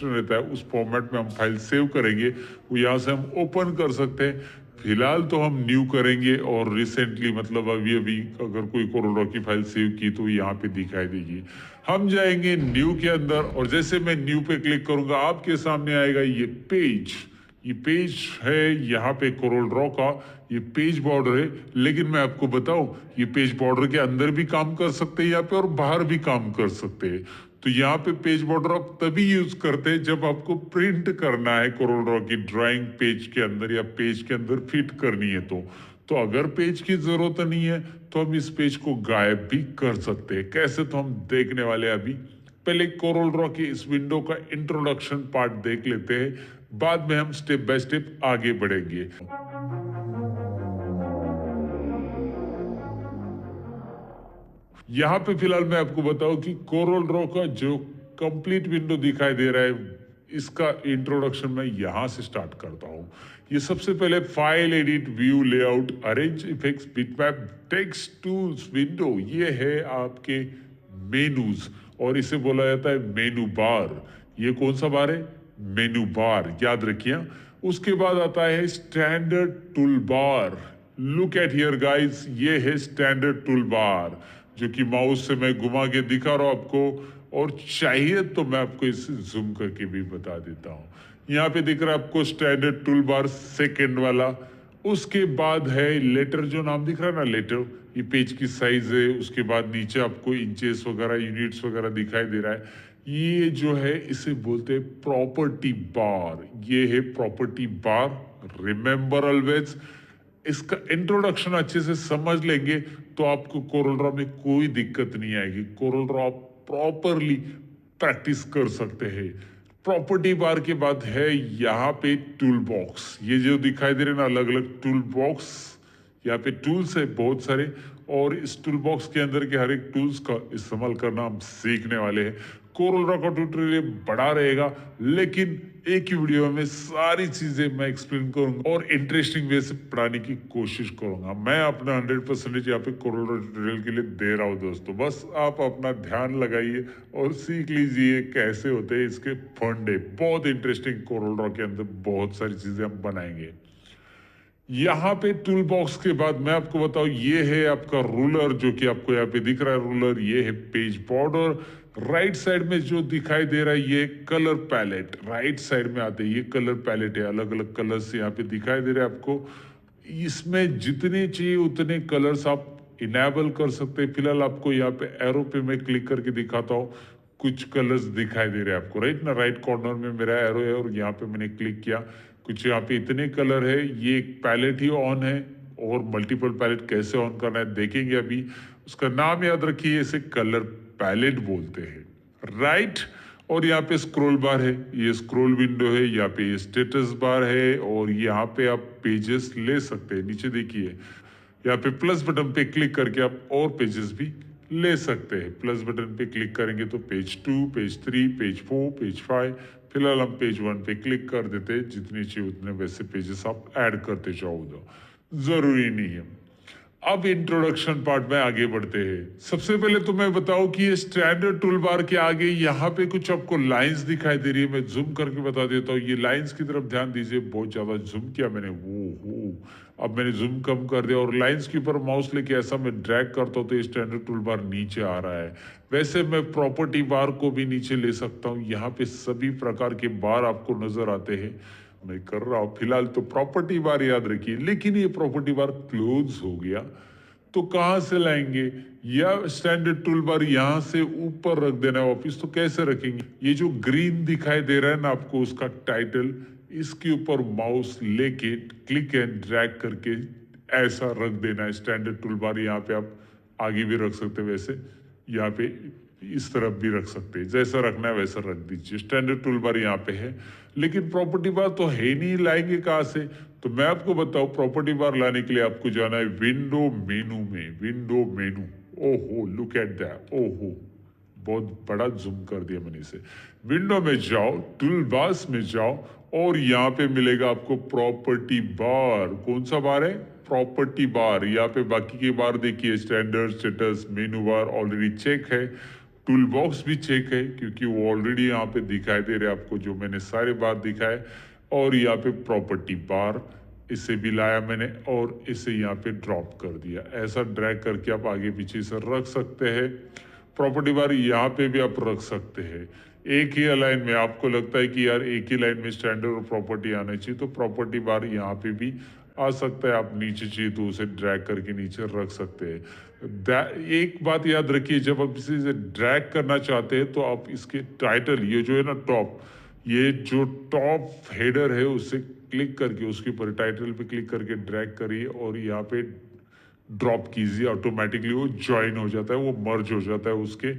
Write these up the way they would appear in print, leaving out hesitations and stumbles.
रहता है उस फॉर्मेट में हम फाइल सेव करेंगे, वो यहाँ से हम ओपन कर सकते हैं। फिलहाल तो हम न्यू करेंगे और रिसेंटली मतलब अभी अभी अगर कोई कोरोडा की फाइल सेव की तो यहाँ पे दिखाई देगी। हम जाएंगे न्यू के अंदर और जैसे मैं न्यू पे क्लिक करूंगा आपके सामने आएगा ये पेज। ये पेज है यहाँ पे कोरल ड्रॉ का, ये पेज बॉर्डर है। लेकिन मैं आपको बताऊं ये पेज बॉर्डर के अंदर भी काम कर सकते हैं यहाँ पे और बाहर भी काम कर सकते हैं। तो यहाँ पे पेज बॉर्डर आप तभी यूज करते हैं जब आपको प्रिंट करना है कोरल ड्रॉ की ड्राइंग पेज के अंदर या पेज के अंदर फिट करनी है। तो अगर पेज की जरूरत नहीं है तो हम इस पेज को गायब भी कर सकते हैं। कैसे, तो हम देखने वाले हैं अभी। पहले कोरल ड्रॉ की इस विंडो का इंट्रोडक्शन पार्ट देख लेते हैं, बाद में हम स्टेप बाय स्टेप आगे बढ़ेंगे। यहाँ पे फिलहाल मैं आपको बताऊं कि कोरल ड्रॉ का जो कंप्लीट विंडो दिखाई दे रहा है इसका इंट्रोडक्शन मैं यहाँ से स्टार्ट करता हूँ। ये सबसे पहले file, edit, view, layout, arrange, effects, bitmap, text tools window, ये है आपके मेनूज और इसे बोला जाता है मेनू बार। ये कौन सा बार है? मेनू बार, याद रखिए। उसके बाद आता है standard tool bar. Look at here guys, ये है स्टैंडर्ड टूल बार जो कि माउस से मैं घुमा के दिखा रहा हूं आपको, और चाहिए तो मैं आपको इसे जूम करके भी बता देता हूं। यहाँ पे दिख रहा है आपको स्टैंडर्ड टूल बार सेकेंड वाला। उसके बाद है लेटर, जो नाम दिख रहा है ना लेटर, ये पेज की साइज है। उसके बाद नीचे आपको इंचेस वगैरह, यूनिट्स वगैरह दिखाई दे रहा है। ये जो है इसे बोलते हैं प्रॉपर्टी बार। ये है प्रॉपर्टी बार, रिमेंबर ऑलवेज। इसका इंट्रोडक्शन अच्छे से समझ लेंगे तो आपको कोरल ड्रॉ में कोई दिक्कत नहीं आएगी। कोरल ड्रॉ आप प्रॉपरली प्रैक्टिस कर सकते हैं। प्रॉपर्टी बार के बाद है यहाँ पे टूल बॉक्स। ये जो दिखाई दे रहे हैं ना अलग अलग टूल बॉक्स, यहाँ पे टूल्स है बहुत सारे, और इस टूल बॉक्स के अंदर के हर एक टूल्स का इस्तेमाल करना हम सीखने वाले हैं। कोरल ड्रॉ का ट्यूटोरियल बड़ा रहेगा लेकिन एक ही वीडियो में सारी चीजें मैं एक्सप्लेन करूंगा और इंटरेस्टिंग वे से पढ़ाने की कोशिश करूंगा। मैं अपना 100% यहाँ पे कोरल ड्रॉ ट्यूटोरियल के लिए दे रहा हूँ दोस्तों। बस आप अपना ध्यान लगाइए और सीख लीजिए कैसे होते हैं इसके फंडे। बहुत इंटरेस्टिंग कोरल ड्रॉ के अंदर बहुत सारी चीजें हम बनाएंगे। यहाँ पे टूल बॉक्स के बाद मैं आपको बताऊं, ये है आपका रूलर जो कि आपको यहाँ पे दिख रहा है रूलर। ये है पेज बॉर्डर। राइट साइड में जो दिखाई दे रहा है ये कलर पैलेट, राइट साइड में आते हैं ये कलर पैलेट है। अलग अलग कलर्स यहाँ पे दिखाई दे रहे हैं आपको। इसमें जितने चाहिए उतने कलर्स आप इनेबल कर सकते हैं। फिलहाल आपको यहाँ पे एरो पे मैं क्लिक करके दिखाता हूँ। कुछ कलर्स दिखाई दे रहे हैं आपको, राइट ना, राइट कॉर्नर में मेरा एरो है और यहाँ पे मैंने क्लिक किया। कुछ यहाँ पे इतने कलर है। ये एक पैलेट ही ऑन है और मल्टीपल पैलेट कैसे ऑन करना है देखेंगे अभी। उसका नाम याद रखिए, इसे कलर पैलेट बोलते हैं, राइट। और यहाँ पे स्क्रॉल बार है, ये स्क्रॉल विंडो है। यहाँ पे ये स्टेटस बार है और यहाँ पे आप पेजेस ले सकते हैं। नीचे देखिए यहाँ पे प्लस बटन पे क्लिक करके आप और पेजेस भी ले सकते हैं। प्लस बटन पे क्लिक करेंगे तो पेज 2, पेज 3, पेज 4, पेज 5। फिलहाल हम पेज 1 पे क्लिक कर देते हैं। जितने चाहिए उतने वैसे पेजेस आप ऐड करते जाओ, जरूरी नहीं है। अब इंट्रोडक्शन पार्ट में आगे बढ़ते हैं। सबसे पहले तो मैं बताऊं कि ये स्टैंडर्ड टूल बार के आगे यहाँ पे कुछ आपको लाइंस दिखाई दे रही है। मैं जूम करके बता देता हूँ। ये लाइंस की तरफ ध्यान दीजिए। बहुत ज्यादा जूम किया मैंने, वो हो। अब मैंने जूम कम कर दिया और लाइंस के ऊपर माउस लेके ऐसा मैं ड्रैग करता हूँ तो ये स्टैंडर्ड टूल बार नीचे आ रहा है। वैसे मैं प्रॉपर्टी बार को भी नीचे ले सकता हूँ। यहाँ पे सभी प्रकार के बार आपको नजर आते हैं। मैं कर रहा हूँ फिलहाल तो प्रॉपर्टी बार याद रखिए, लेकिन ये प्रॉपर्टी बार क्लोज हो गया तो कहां से लाएंगे? या स्टैंडर्ड टूल बार यहां से ऊपर रख देना है वापिस, तो कैसे रखेंगे? ये जो ग्रीन दिखाई दे रहा है ना आपको, उसका टाइटल, इसके ऊपर माउस लेके क्लिक एंड ड्रैग करके ऐसा रख देना है स्टैंडर्ड टूल बार। यहाँ पे आप आगे भी रख सकते हैं, वैसे यहाँ पे इस तरफ भी रख सकते हैं। जैसा रखना है वैसा रख दीजिए। स्टैंडर्ड टूल बार यहाँ पे है, लेकिन प्रॉपर्टी बार तो है नहीं, लाएंगे कहाँ से? तो मैं आपको बताऊं, प्रॉपर्टी बार लाने के लिए आपको जाना है विंडो मेनू में। विंडो मेनू, ओहो लुक एट दैट, ओहो बहुत बड़ा जूम कर दिया मैंने इसे। विंडो में जाओ, टूल बार्स में जाओ और यहाँ पे मिलेगा आपको प्रॉपर्टी बार। कौन सा बार है? Property bar. यहाँ पे बाकी के बार देखिए, standard, status, menu bar already check है। टूल बॉक्स भी चेक है क्योंकि वो ऑलरेडी यहाँ पे दिखाई दे रहे आपको, जो मैंने सारे बार दिखाए। और यहाँ पे प्रॉपर्टी बार, इसे भी लाया मैंने और इसे यहाँ पे ड्रॉप कर दिया। ऐसा ड्रैग करके आप आगे पीछे से रख सकते हैं। प्रॉपर्टी बार यहाँ पे भी आप रख सकते हैं। एक ही लाइन में आपको लगता है कि यार एक ही लाइन में स्टैंडर्ड और प्रॉपर्टी आना चाहिए, तो प्रॉपर्टी बार यहाँ पे भी आ सकता है। आप नीचे चाहिए तो उसे ड्रैग करके नीचे रख सकते हैं। एक बात याद रखिए, जब आप इसे ड्रैग करना चाहते हैं तो आप इसके टाइटल, ये जो है ना टॉप, ये जो टॉप हेडर है उससे क्लिक करके उसके ऊपर टाइटल पे क्लिक करके ड्रैग करिए और यहाँ पे ड्रॉप कीजिए। ऑटोमेटिकली वो ज्वाइन हो जाता है, वो मर्ज हो जाता है उसके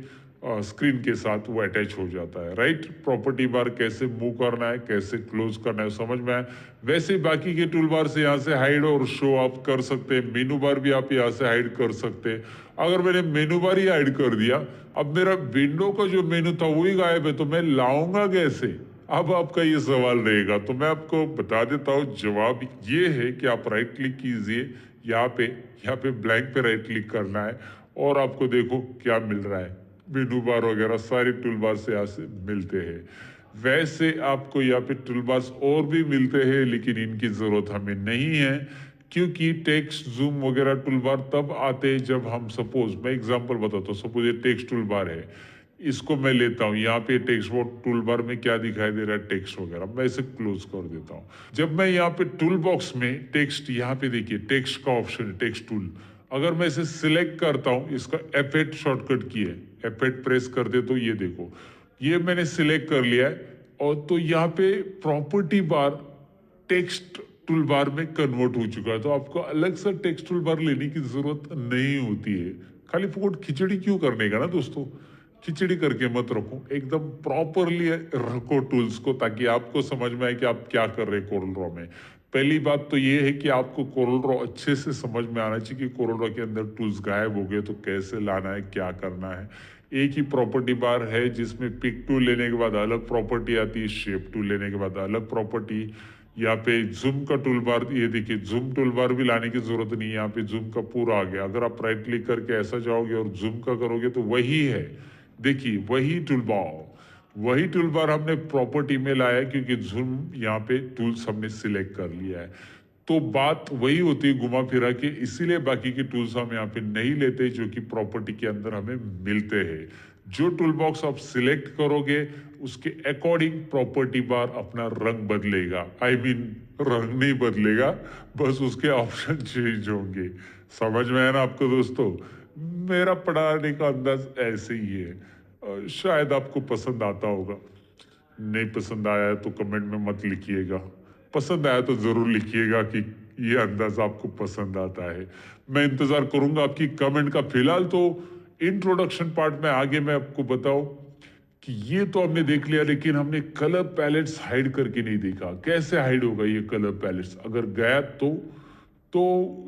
स्क्रीन के साथ, वो अटैच हो जाता है। राइट, प्रॉपर्टी बार कैसे मूव करना है, कैसे क्लोज करना है, समझ में आया। वैसे बाकी के टूल बार से यहाँ से हाइड और शो आप कर सकते हैं। मेनू बार भी आप यहाँ से हाइड कर सकते हैं। अगर मैंने मेनू बार ही हाइड कर दिया, अब मेरा विंडो का जो मेनू था वही गायब है, तो मैं लाऊंगा कैसे? अब आपका ये सवाल रहेगा, तो मैं आपको बता देता हूँ। जवाब ये है कि आप राइट क्लिक कीजिए, यहाँ पे ब्लैंक पे राइट क्लिक करना है और आपको देखो क्या मिल रहा है। मेनू बार वगैरह सारे टूल बार से यहाँ से मिलते हैं। वैसे आपको यहाँ पे टूल बार्स और भी मिलते हैं, लेकिन इनकी जरूरत हमें नहीं है क्योंकि टेक्स्ट जूम वगैरह टूल बार तब आते हैं जब हम, सपोज मैं एग्जांपल बताता हूँ, सपोज ये टेक्स्ट टूल बार है, इसको मैं लेता हूँ। यहाँ पे टेक्स्ट टूल बार में क्या दिखाई दे रहा है, टेक्स्ट वगैरह, मैं इसे क्लोज कर देता हूँ। जब मैं यहाँ पे टूल बॉक्स में टेक्स्ट, यहाँ पे देखिए टेक्स्ट का ऑप्शन है, टेक्स्ट टूल, अगर मैं इसे सिलेक्ट करता हूँ, इसका F8 शॉर्टकट की है, F8 प्रेस कर दे तो ये देखो, ये मैंने सिलेक्ट कर लिया है। और तो यहाँ पे प्रॉपर्टी बार टेक्स्ट टूल बार में कन्वर्ट हो चुका है, तो आपको अलग से टेक्स्ट टूल बार लेने की जरूरत नहीं होती है। खाली फुकट खिचड़ी क्यों करने का ना दोस्तों, खिचड़ी करके मत रखो, एकदम प्रॉपरली रखो टूल्स को, ताकि आपको समझ में आए कि आप क्या कर रहे हैं कोरल ड्रॉ में। पहली बात तो ये है कि आपको कोरल ड्रॉ अच्छे से समझ में आना चाहिए कि कोरल ड्रॉ के अंदर टूल्स गायब हो गए तो कैसे लाना है, क्या करना है। एक ही प्रॉपर्टी बार है जिसमें पिक टूल लेने के बाद अलग प्रॉपर्टी आती है, शेप टूल लेने के बाद अलग प्रॉपर्टी। यहाँ पे जूम का टूल बार, ये देखिए जूम टूल बार भी लाने की जरूरत नहीं है, यहाँ पे जूम का पूरा आ गया। अगर आप राइट क्लिक करके ऐसा जाओगे और जूम का करोगे तो वही है, देखिए वही टूल बार हमने प्रॉपर्टी में लाया क्योंकि जूम यहाँ पे टूल्स हमने सिलेक्ट कर लिया है। तो बात वही होती है घुमा फिरा के, इसीलिए बाकी के टूल्स हम यहाँ पे नहीं लेते जो कि प्रॉपर्टी के अंदर हमें मिलते हैं। जो टूल बॉक्स आप सिलेक्ट करोगे उसके अकॉर्डिंग प्रॉपर्टी बार अपना रंग बदलेगा। रंग नहीं बदलेगा, बस उसके ऑप्शन चेंज होंगे। समझ में आया ना आपको दोस्तों? मेरा पढ़ाने का अंदाज ऐसे ही है। शायद आपको पसंद आता होगा, नहीं पसंद आया है तो कमेंट में मत लिखिएगा, पसंद आया तो जरूर लिखिएगा कि ये अंदाज आपको पसंद आता है। मैं इंतजार करूंगा आपकी कमेंट का। फिलहाल तो इंट्रोडक्शन पार्ट में आगे मैं आपको बताऊं कि ये तो हमने देख लिया, लेकिन हमने कलर पैलेट्स हाइड करके नहीं देखा। कैसे हाइड होगा ये कलर पैलेट्स? अगर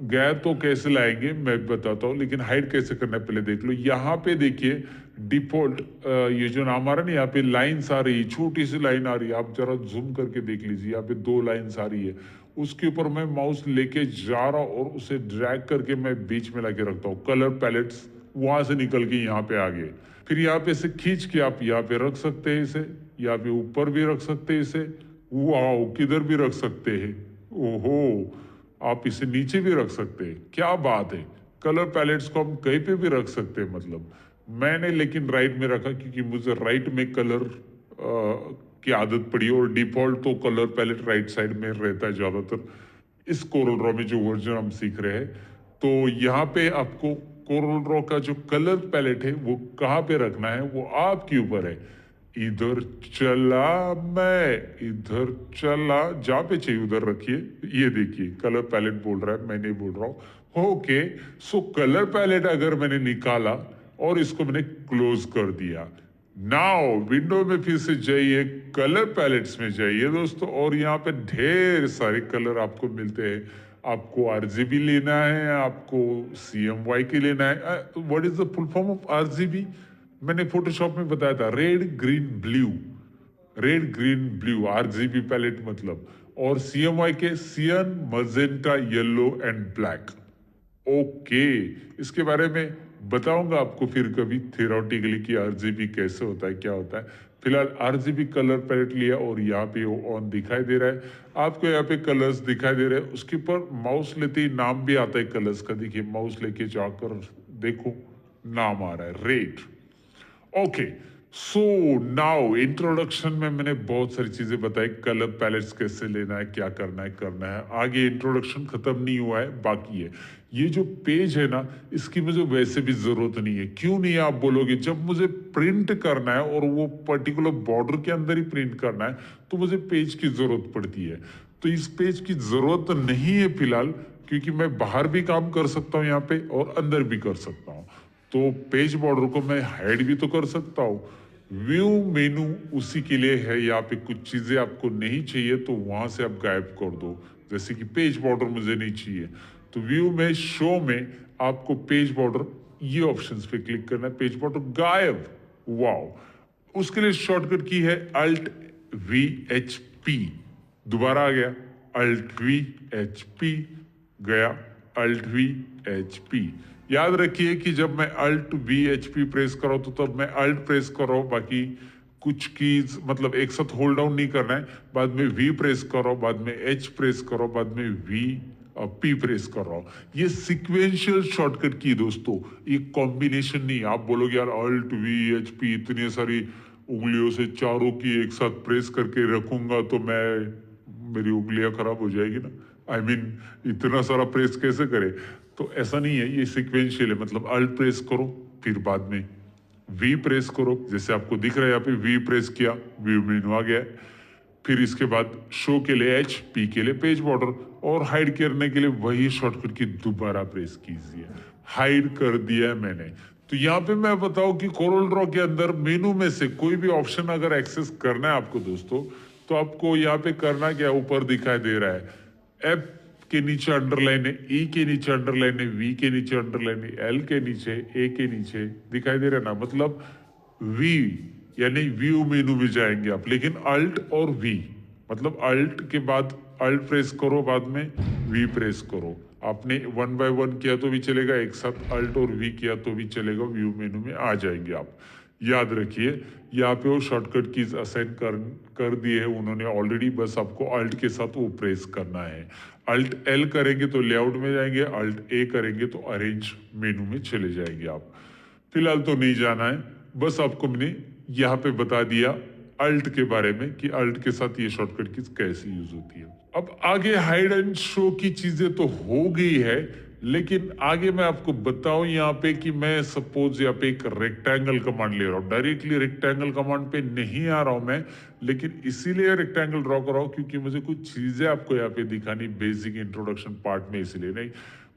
गया तो कैसे लाएंगे मैं बताता हूँ, लेकिन हाइड कैसे करना है पहले देख लो। यहाँ पे देखिए डिफॉल्ट ये जो नाम आ रहा है ना, यहाँ पे लाइन्स आ रही है, छोटी सी लाइन आ रही है, आप जरा जूम करके देख लीजिए, यहाँ पे 2 लाइन्स आ रही है। उसके ऊपर मैं माउस लेके जा रहा हूँ और उसे ड्रैग करके मैं बीच में लाके रखता हूँ। कलर पैलेट्स वहां से निकल के यहाँ पे आ गए। फिर यहाँ पे से खींच के आप यहाँ पे रख सकते हैं इसे, यहाँ पे ऊपर भी रख सकते हैं इसे, वाओ किधर भी रख सकते हैं। ओहो, आप इसे नीचे भी रख सकते हैं, क्या बात है। कलर पैलेट्स को हम कहीं पे भी रख सकते हैं। मतलब मैंने लेकिन राइट में रखा क्योंकि मुझे राइट में कलर की आदत पड़ी, और डिफॉल्ट तो कलर पैलेट राइट साइड में रहता है ज्यादातर इस कोरल ड्रॉ में जो वर्जन हम सीख रहे हैं। तो यहाँ पे आपको कोरल ड्रॉ का जो कलर पैलेट है वो कहाँ पे रखना है वो आपके ऊपर है। इधर चला मैं, इधर चला, जहाँ पे चाहिए उधर रखिए। ये देखिए कलर पैलेट बोल रहा है, मैं नहीं बोल रहा हूँ। ओके, सो कलर पैलेट अगर मैंने निकाला और इसको मैंने क्लोज कर दिया, नाउ विंडो में फिर से जाइए, कलर पैलेट्स में जाइए दोस्तों, और यहाँ पे ढेर सारे कलर आपको मिलते हैं। आपको RGB लेना है, आपको CMYK लेना है। What is the full form of RGB? मैंने फोटोशॉप में बताया था, red green blue RGB palette मतलब। और CMYK cyan magenta yellow and black. Okay, इसके बारे में बताऊंगा आपको फिर कभी थियोरेटिकली कि आरजीबी कैसे होता है, क्या होता है। फिलहाल आरजीबी कलर पैलेट लिया और यहाँ पे वो ऑन दिखाई दे रहा है आपको, यहाँ पे कलर्स दिखाई दे रहे हैं। उसके ऊपर माउस लेते ही नाम भी आता है कलर्स का। देखिए माउस लेके जाकर देखो, नाम आ रहा है red. Okay, so now introduction में मैंने बहुत सारी चीजें बताई, कलर पैलेट्स कैसे लेना है, क्या करना है। आगे इंट्रोडक्शन खत्म नहीं हुआ है, बाकी है। ये जो पेज है ना, इसकी मुझे वैसे भी जरूरत नहीं है। क्यों नहीं है आप बोलोगे, जब मुझे प्रिंट करना है और वो पर्टिकुलर बॉर्डर के अंदर ही प्रिंट करना है तो मुझे पेज की जरूरत पड़ती है। तो इस पेज की जरूरत नहीं है फिलहाल, क्योंकि मैं बाहर भी काम कर सकता हूँ यहाँ पे और अंदर भी कर सकता हूँ। तो पेज बॉर्डर को मैं हाइड भी तो कर सकता हूँ। व्यू मेनू उसी के लिए है। यहाँ पे कुछ चीजें आपको नहीं चाहिए तो वहां से आप गायब कर दो, जैसे कि पेज बॉर्डर मुझे नहीं चाहिए तो व्यू में शो में आपको पेज बॉर्डर ये ऑप्शंस पे क्लिक करना है, पेज बॉर्डर गायब। वाओ, उसके लिए शॉर्टकट की है अल्ट वी एच पी। दोबारा आ गया, अल्ट वी एच पी गया, अल्ट वी एच पी। याद रखिए कि जब मैं alt V H P press कर रहा हूं तो तब मैं अल्ट प्रेस कर रहा हूं, बाकी कुछ कीज मतलब एक साथ होल्ड डाउन नहीं करना है। बाद में वी प्रेस कर रहा हूं, बाद में एच प्रेस कर रहा हूं, बाद में वी पी प्रेस कर रहा हूं। ये सिक्वेंशियल शॉर्टकट की दोस्तों, ये कॉम्बिनेशन नहीं। आप बोलोगे यार अल्ट वी एच पी इतनी सारी उंगलियों से चारों की एक साथ प्रेस करके रखूंगा तो मेरी उंगलियां खराब हो जाएगी ना। आई मीन इतना सारा प्रेस कैसे करे। तो ऐसा नहीं है, ये सिक्वेंशियल है। मतलब अल्ट प्रेस करो, फिर बाद में वी प्रेस करो, जैसे आपको दिख रहा है यहाँ पे वी प्रेस किया, व्यू मेनू आ गया। फिर इसके बाद शो के लिए एच, पी के लिए पेज बॉर्डर, और हाइड करने के लिए वही शॉर्टकट की दोबारा प्रेस कीजिए। हाइड कर दिया मैंने। तो यहाँ पे मैं बताऊं कि कोरल ड्रॉ के अंदर मेनू में से कोई भी ऑप्शन अगर एक्सेस करना है आपको दोस्तों, तो आपको यहाँ पे करना क्या, ऊपर दिखाई दे रहा है एफ के नीचे अंडरलाइन है, ई के नीचे अंडरलाइन है, वी के नीचे अंडरलाइन है, एल के नीचे, ए के नीचे दिखाई दे रहा है ना। मतलब वी यानी व्यू मेनू में जाएंगे आप, लेकिन अल्ट और वी, मतलब अल्ट के बाद अल्ट प्रेस करो, बाद में वी प्रेस करो। आपने वन बाय वन किया तो भी चलेगा, एक साथ अल्ट और वी किया तो भी चलेगा, व्यू मेनू में आ जाएंगे आप। याद रखिए यहाँ पे वो शॉर्टकट कीज असाइन कर दिए है उन्होंने ऑलरेडी, बस आपको अल्ट के साथ वो प्रेस करना है। अल्ट एल करेंगे तो लेआउट में जाएंगे, अल्ट ए करेंगे तो अरेंज मेनू में चले जाएंगे आप। फिलहाल तो नहीं जाना है, बस आपको मैंने यहाँ पे बता दिया अल्ट के बारे में कि अल्ट के साथ ये शॉर्टकट कीज कैसे यूज होती है। अब आगे हाइड एंड शो की चीजें तो हो गई है, लेकिन आगे मैं आपको बताऊं यहाँ पे कि मैं सपोज यहाँ पे एक रेक्टेंगल कमांड ले रहा हूँ। डायरेक्टली रेक्टेंगल कमांड पे नहीं आ रहा हूं मैं, लेकिन इसीलिए रेक्टेंगल ड्रॉ कर रहा हूँ क्योंकि मुझे कुछ चीजें आपको यहाँ पे दिखानी बेसिक इंट्रोडक्शन पार्ट में, इसलिए नहीं।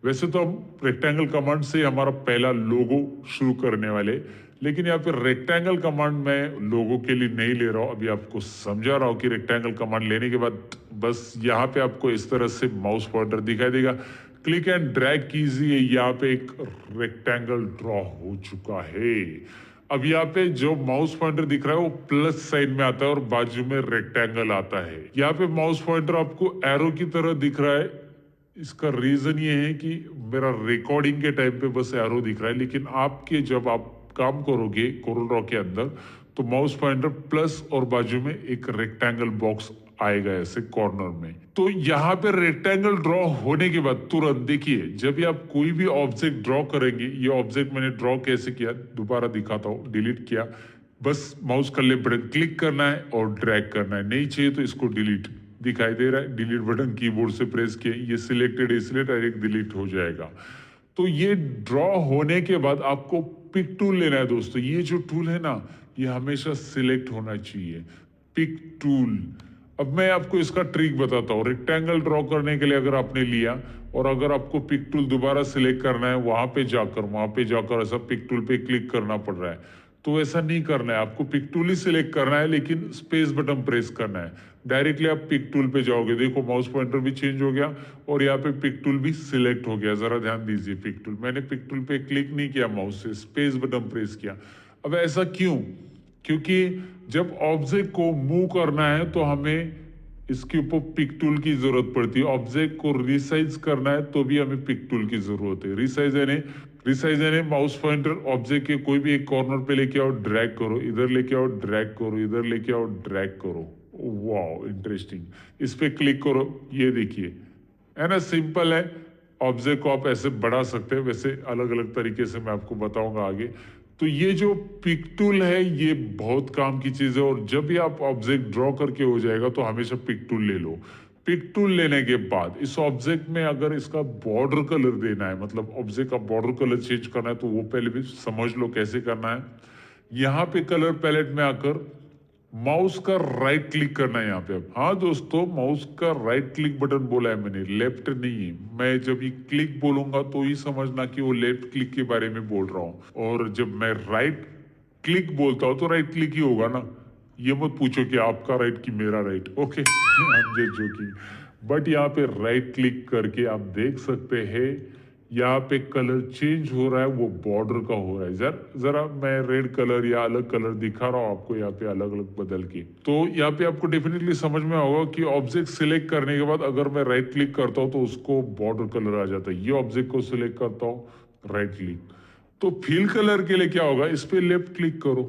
वैसे तो हम रेक्टेंगल कमांड से हमारा पहला लोगो शुरू करने वाले, लेकिन यहाँ पे रेक्टेंगल कमांड मैं लोगों के लिए नहीं ले रहा हूँ। अभी आपको समझा रहा हूँ कि रेक्टेंगल कमांड लेने के बाद बस यहाँ पे आपको इस तरह से माउस पॉइंटर दिखाई देगा, क्लिक एंड ड्रैग कीजिए, यहाँ पे एक रेक्टेंगल ड्रॉ हो चुका है। अब यहाँ पे जो माउस पॉइंटर दिख रहा है वो प्लस साइन में आता है और बाजू में रेक्टेंगल आता है। यहाँ पे माउस पॉइंटर आपको एरो की तरह दिख रहा है। इसका रीजन ये है कि मेरा रिकॉर्डिंग के टाइम पे बस एरो दिख रहा है, लेकिन आपके जब आप काम करोगे कोरल ड्रॉ के अंदर तो माउस पॉइंटर प्लस और बाजू में एक रेक्टेंगल बॉक्स आएगा ऐसे कॉर्नर में। तो यहाँ पे रेक्टेंगल ड्रॉ होने के बाद तुरंत देखिए, जब भी आप कोई भी ऑब्जेक्ट ड्रॉ करेंगे, ये ऑब्जेक्ट मैंने ड्रॉ कैसे किया दोबारा दिखाता हूँ। डिलीट किया, बस माउस का लेफ्ट बटन क्लिक करना है और ड्रैग करना है। नहीं चाहिए तो इसको डिलीट, दिखाई दे रहा है डिलीट बटन कीबोर्ड से प्रेस किए, ये सिलेक्टेड है इसलिए डायरेक्ट डिलीट हो जाएगा। तो ये ड्रॉ होने के बाद आपको पिक टूल लेना है दोस्तों। ये जो टूल है ना, ये हमेशा सिलेक्ट होना चाहिए, पिक टूल। अब मैं आपको इसका ट्रिक बताता हूँ। रेक्टेंगल ड्रॉ करने के लिए अगर आपने लिया और अगर आपको पिक टूल दोबारा सिलेक्ट करना है, वहां पे जाकर ऐसा पिक टूल पे क्लिक करना पड़ रहा है, तो ऐसा नहीं करना है। आपको पिक टूल ही सिलेक्ट करना है, लेकिन स्पेस बटन प्रेस करना है। डायरेक्टली आप पिक टूल पे जाओगे, देखो माउस पॉइंटर भी चेंज हो गया और यहाँ पे पिक टूल भी सिलेक्ट हो गया। जरा ध्यान दीजिए, पिक टूल मैंने पिक टूल पे क्लिक नहीं किया माउस से, स्पेस बटन प्रेस किया। अब ऐसा क्यों? क्योंकि जब ऑब्जेक्ट को मूव करना है तो हमें इसके ऊपर पिक टूल की जरूरत पड़ती है। ऑब्जेक्ट को रिसाइज करना है तो भी हमें पिक टूल की जरूरत है। रिसाइज यानी रिसाइज यानी माउस पॉइंटर ऑब्जेक्ट के कोई भी एक कॉर्नर पे लेके आओ, ड्रैग करो, इधर लेके आओ, ड्रैग करो, इधर लेके आओ, ड्रैग करो। Wow interesting. इस पे क्लिक करो, ये देखिए है ना, सिंपल है। ऑब्जेक्ट को आप ऐसे बढ़ा सकते हैं, वैसे अलग अलग तरीके से मैं आपको बताऊंगा आगे। तो ये जो पिक टूल है ये बहुत काम की चीज है, और जब भी आप ऑब्जेक्ट ड्रॉ करके हो जाएगा तो हमेशा पिक टूल ले लो। पिक टूल लेने के बाद इस ऑब्जेक्ट में अगर इसका बॉर्डर कलर देना है, मतलब ऑब्जेक्ट का बॉर्डर कलर चेंज करना है, तो वो पहले भी समझ लो कैसे करना है। यहाँ पे कलर पैलेट में आकर माउस का राइट क्लिक करना है यहाँ पे। अब हाँ दोस्तों, माउस का राइट क्लिक बटन बोला है मैंने, लेफ्ट नहीं। मैं जब ये क्लिक बोलूंगा तो ही समझना कि वो लेफ्ट क्लिक के बारे में बोल रहा हूँ, और जब मैं राइट क्लिक बोलता हूँ तो राइट क्लिक ही होगा ना। ये मत पूछो कि आपका राइट कि मेरा right, okay I am just joking. But यहाँ पे राइट क्लिक करके आप देख सकते हैं यहाँ पे कलर चेंज हो रहा है, वो बॉर्डर का हो रहा है। जरा मैं रेड कलर या अलग कलर दिखा रहा हूँ आपको यहाँ पे अलग अलग बदल के। तो यहाँ पे आपको डेफिनेटली समझ में होगा कि ऑब्जेक्ट सिलेक्ट करने के बाद अगर मैं राइट क्लिक करता हूँ तो उसको बॉर्डर कलर आ जाता है। ये ऑब्जेक्ट को सिलेक्ट करता हूँ, राइट क्लिक, तो फिल कलर के लिए क्या होगा, इस पे लेफ्ट क्लिक करो,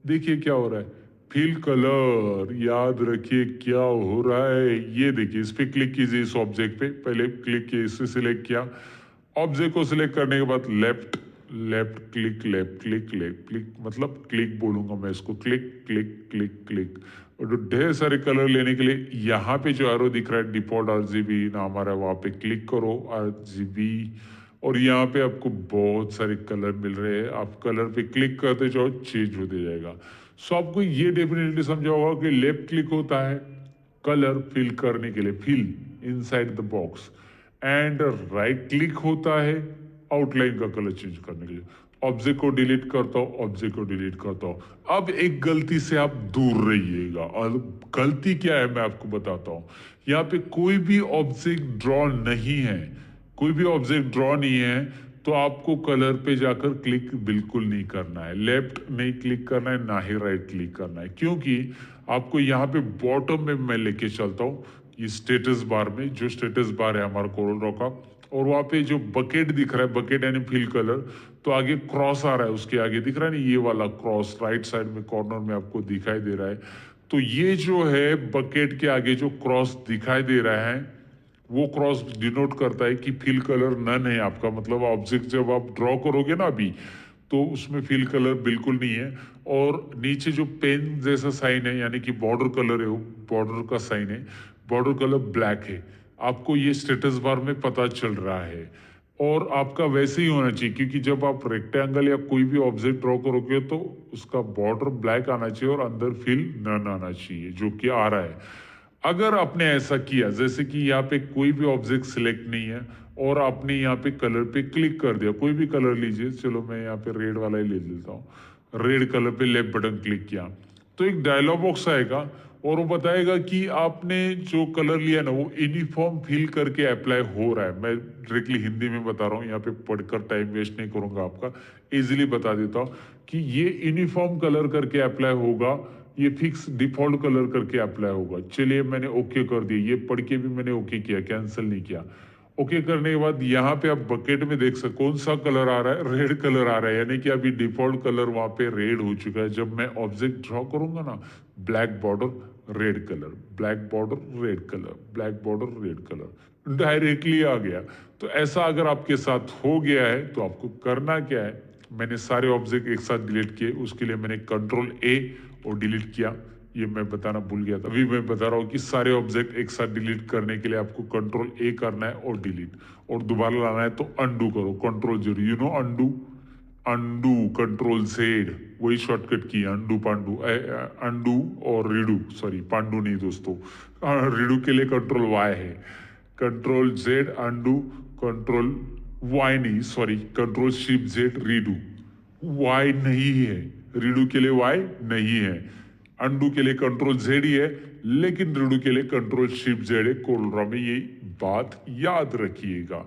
देखिए क्या हो रहा है, फिल कलर। याद रखिए क्या हो रहा है, ये देखिए इस पे क्लिक कीजिए, इस ऑब्जेक्ट पे पहले क्लिक किया, इससे सिलेक्ट किया, ऑब्जेक्ट को सिलेक्ट करने के बाद left left click, left click, left click, मतलब क्लिक बोलूंगा मैं इसको, क्लिक क्लिक क्लिक क्लिक। और ढेर सारे कलर लेने के लिए यहाँ पे जो एरो दिख रहा है डिफॉल्ट आरजीबी नाम आ रहा है, वहां पे क्लिक करो आरजीबी, और यहाँ पे आपको बहुत सारे कलर मिल रहे हैं। आप कलर पे क्लिक करते जाओ, चेंज होते जाएगा। सो आपको ये डेफिनेटली समझा होगा कि लेफ्ट क्लिक होता है कलर फिल करने के लिए, fill inside the box, and right click होता है आउटलाइन का कलर चेंज करने के लिए। ऑब्जेक्ट को डिलीट करता हूं, ऑब्जेक्ट को डिलीट करता हूं। अब एक गलती से आप दूर रहिएगा, और गलती क्या है मैं आपको बताता हूं। यहाँ पे कोई भी ऑब्जेक्ट ड्रॉ नहीं है, कोई भी ऑब्जेक्ट ड्रॉ नहीं है, तो आपको कलर पे जाकर क्लिक बिल्कुल नहीं करना है, लेफ्ट नहीं क्लिक करना है, ना ही राइट क्लिक करना है, क्योंकि आपको यहाँ पे बॉटम में मैं लेके चलता हूँ, ये स्टेटस बार में, जो स्टेटस बार है हमारा कोरल ड्रॉ का, और वहाँ पे जो बकेट दिख रहा है, बकेट यानी फिल कलर, तो आगे क्रॉस आ रहा है, उसके आगे दिख रहा है ना ये वाला क्रॉस, राइट साइड में कॉर्नर में आपको दिखाई दे रहा है। तो ये जो है बकेट के आगे जो क्रॉस दिखाई दे रहा है, वो क्रॉस डिनोट करता है कि फिल कलर नन है आपका, मतलब ऑब्जेक्ट जब आप ड्रॉ करोगे ना अभी, तो उसमें फिल कलर बिल्कुल नहीं है। और नीचे जो पेन जैसा साइन है यानी कि बॉर्डर कलर है, वो बॉर्डर का साइन है, बॉर्डर कलर ब्लैक है, आपको ये स्टेटस बार में पता चल रहा है। और आपका वैसे ही होना चाहिए, क्योंकि जब आप रेक्टेंगल या कोई भी ऑब्जेक्ट ड्रॉ करोगे तो उसका बॉर्डर ब्लैक आना चाहिए और अंदर फिल नन आना चाहिए, जो कि आ रहा है। अगर आपने ऐसा किया, जैसे कि यहाँ पे कोई भी ऑब्जेक्ट सिलेक्ट नहीं है और आपने यहाँ पे कलर पे क्लिक कर दिया, कोई भी कलर लीजिए, चलो मैं यहाँ पे रेड वाला ही ले लेता हूँ, रेड कलर पे लेफ्ट बटन क्लिक किया, तो एक डायलॉग बॉक्स आएगा और वो बताएगा कि आपने जो कलर लिया ना वो यूनिफॉर्म फिल करके अप्लाई हो रहा है। मैं डायरेक्टली हिंदी में बता रहा हूँ, यहाँ पे पढ़कर टाइम वेस्ट नहीं करूंगा आपका, इजीली बता देता हूँ कि ये यूनिफॉर्म कलर करके अप्लाई होगा, ये फिक्स डिफॉल्ट कलर करके अप्लाई होगा। चलिए मैंने ओके कर दिया, ये पढ़ के भी मैंने ओके किया, कैंसिल नहीं किया। ओके करने के बाद यहाँ पे आप बकेट में देख सकते कौन सा कलर आ रहा है, रेड कलर आ रहा है, यानी कि अभी डिफॉल्ट कलर वहां पे रेड हो चुका है। जब मैं ऑब्जेक्ट ड्रॉ करूंगा ना, black border red colour, black border red colour, black border red colour, directly आ गया। तो ऐसा अगर आपके साथ हो गया है तो आपको करना क्या है, मैंने सारे ऑब्जेक्ट एक साथ डिलीट किए, उसके लिए मैंने कंट्रोल ए और डिलीट किया, ये मैं बताना भूल गया था, अभी मैं बता रहा हूँ कि सारे ऑब्जेक्ट एक साथ डिलीट करने के लिए आपको कंट्रोल ए करना है और डिलीट, और दोबारा लाना है तो अंडू करो, control zero, you know undo, undo control Z, वही शॉर्टकट की अंडू पांडू, अंडू और रीडू, सॉरी पांडू नहीं दोस्तों, रीडू के लिए कंट्रोल वाई है, control Z undo, control Y नहीं, sorry control shift Z redo, Y नहीं है, रीडू के लिए वाई नहीं है, अंडू के लिए कंट्रोल जेड ही है, लेकिन रीडू के लिए कंट्रोल शिफ्ट जेड है। कोलरा में ये बात याद रखिएगा,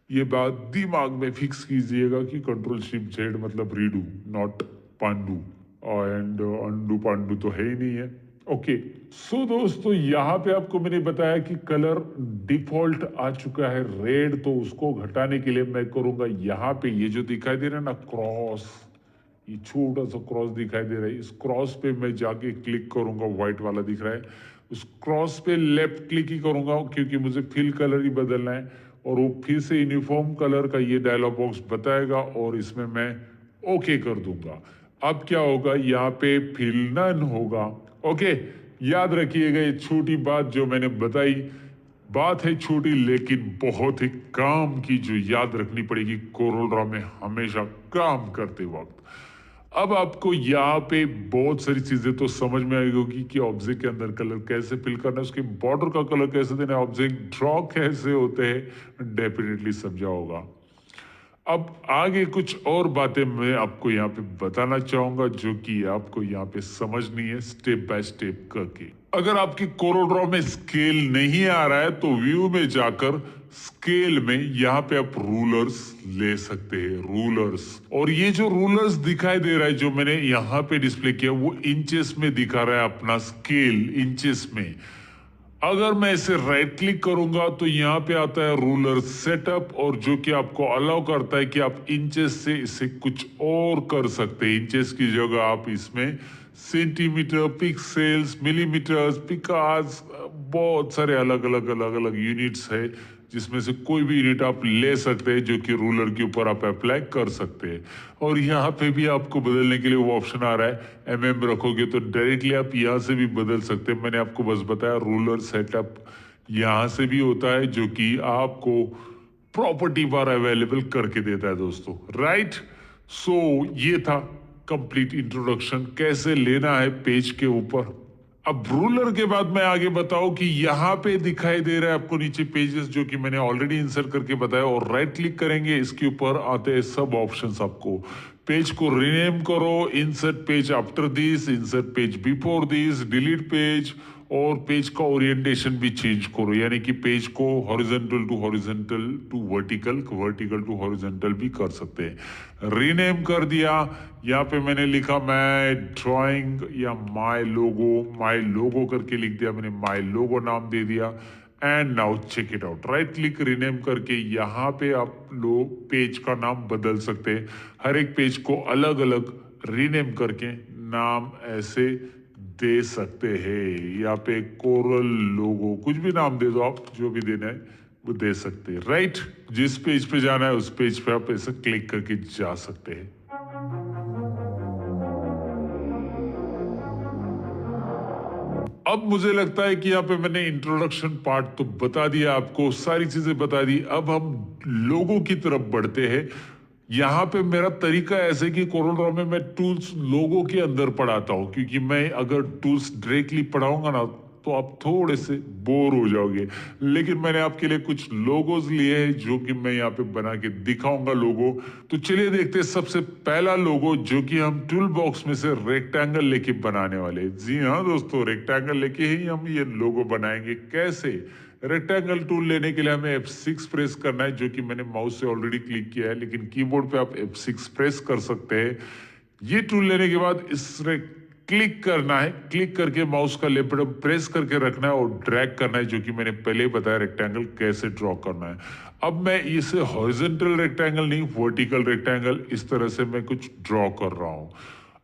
ये बात दिमाग में फिक्स कीजिएगा कि कंट्रोल शिफ्ट जेड मतलब redo, not Pandu, and undo Pandu तो है ही नहीं है। ओके, सो दोस्तों यहाँ पे आपको मैंने बताया कि कलर डिफॉल्ट आ चुका है रेड, तो उसको घटाने के लिए मैं करूंगा यहाँ पे ये जो दिखाई दे रहा है ना क्रॉस, ये छोटा सा क्रॉस दिखाई दे रहा है, इस क्रॉस पे मैं जाके क्लिक करूंगा, व्हाइट वाला दिख रहा है, उस क्रॉस पे लेफ्ट क्लिक ही करूंगा क्योंकि मुझे फिल कलर ही बदलना है, और वो फिर से यूनिफॉर्म कलर का ये डायलॉग बॉक्स बताएगा और इसमें मैं ओके कर दूंगा। अब क्या होगा, यहाँ पे फिल नन होगा। ओके, याद रखिएगा ये छोटी बात जो मैंने बताई, बात है छोटी लेकिन बहुत ही काम की, जो याद रखनी पड़ेगी कोरल ड्रॉ में हमेशा काम करते वक्त। अब आपको यहाँ पे बहुत सारी चीजें तो समझ में आई होगी कि ऑब्जेक्ट के अंदर कलर कैसे फिल करना है, उसके बॉर्डर का कलर कैसे देना है, ऑब्जेक्ट ड्रॉ कैसे होते हैं, डेफिनेटली समझा होगा। अब आगे कुछ और बातें मैं आपको यहाँ पे बताना चाहूंगा जो कि आपको यहाँ पे समझनी है स्टेप बाय स्टेप करके। अगर आपकी कोरल ड्रॉ में स्केल नहीं आ रहा है तो व्यू में जाकर स्केल में यहाँ पे आप रूलर्स ले सकते हैं, रूलर्स। और ये जो रूलर्स दिखाई दे रहा है जो मैंने यहाँ पे डिस्प्ले किया वो इंचेस में दिखा रहा है, अपना स्केल इंचेस में। अगर मैं इसे राइट क्लिक करूंगा तो यहाँ पे आता है रूलर सेटअप, और जो कि आपको अलाउ करता है कि आप इंचेस से इसे कुछ और कर सकते हैं। इंचेस की जगह आप इसमें सेंटीमीटर, पिक्सेल्स, मिलीमीटर्स, पिकास, बहुत सारे अलग अलग यूनिट्स है जिसमें से कोई भी यूनिट आप ले सकते हैं जो कि रूलर के ऊपर आप अप्लाई कर सकते हैं। और यहाँ पे भी आपको बदलने के लिए वो ऑप्शन आ रहा है, एमएम रखोगे तो डायरेक्टली आप यहाँ से भी बदल सकते हैं। मैंने आपको बस बताया रूलर सेटअप यहाँ से भी होता है जो कि आपको प्रॉपर्टी बार अवेलेबल करके देता है दोस्तों, राइट। सो ये था कंप्लीट इंट्रोडक्शन कैसे लेना है पेज के ऊपर। अब रूलर के बाद मैं आगे बताऊं कि यहाँ पे दिखाई दे रहा है आपको नीचे पेजेस जो कि मैंने ऑलरेडी इंसर्ट करके बताया, और राइट क्लिक करेंगे इसके ऊपर आते हैं सब ऑप्शंस। आपको पेज को रीनेम करो, insert page after this, insert page before this, delete page, और पेज का ओरिएंटेशन भी चेंज करो, यानी कि पेज को horizontal to vertical, vertical to horizontal भी कर सकते हैं। रीनेम कर दिया, यहाँ पे मैंने लिखा माय ड्राइंग या माय लोगो करके लिख दिया, मैंने माय लोगो नाम दे दिया। And now check it out, right click rename करके यहाँ पे आप लोग पेज का नाम बदल सकते हैं। हर एक पेज को अलग अलग रीनेम करके नाम ऐसे दे सकते हैं। यहाँ पे कोरल लोगो कुछ भी नाम दे दो, आप जो भी देना है वो दे सकते हैं, राइट। जिस पेज पे जाना है उस पेज पे आप ऐसे क्लिक करके जा सकते हैं। अब मुझे लगता है कि यहाँ पे मैंने इंट्रोडक्शन पार्ट तो बता दिया, आपको सारी चीजें बता दी। अब हम लोगों की तरफ बढ़ते हैं। यहाँ पे मेरा तरीका ऐसे है कि कोरल ड्रॉ में मैं टूल्स लोगों के अंदर पढ़ाता हूँ, क्योंकि मैं अगर टूल्स डायरेक्टली पढ़ाऊंगा ना तो आप थोड़े से बोर हो जाओगे। लेकिन मैंने आपके लिए कुछ लोगोज लिए हैं जो कि मैं यहाँ पे बना के दिखाऊंगा लोगो। तो चलिए देखते हैं सबसे पहला लोगो जो कि हम टूल बॉक्स में से रेक्टेंगल लेके बनाने वाले हैं। जी हाँ दोस्तों, रेक्टेंगल लेके ही हम ये लोगो बनाएंगे। कैसे? रेक्टेंगल टूल लेने के लिए हमें F6 प्रेस करना है, जो कि मैंने माउस से ऑलरेडी क्लिक किया है, लेकिन कीबोर्ड पे आप F6 प्रेस कर सकते हैं। ये टूल लेने के बाद इस क्लिक करना है, क्लिक करके माउस का लेफ्ट बटन प्रेस करके रखना है और ड्रैग करना है, जो कि मैंने पहले बताया रेक्टेंगल कैसे ड्रॉ करना है। अब मैं इसे हॉरिजॉन्टल रेक्टेंगल नहीं, वर्टिकल रेक्टेंगल इस तरह से मैं कुछ ड्रॉ कर रहा हूं।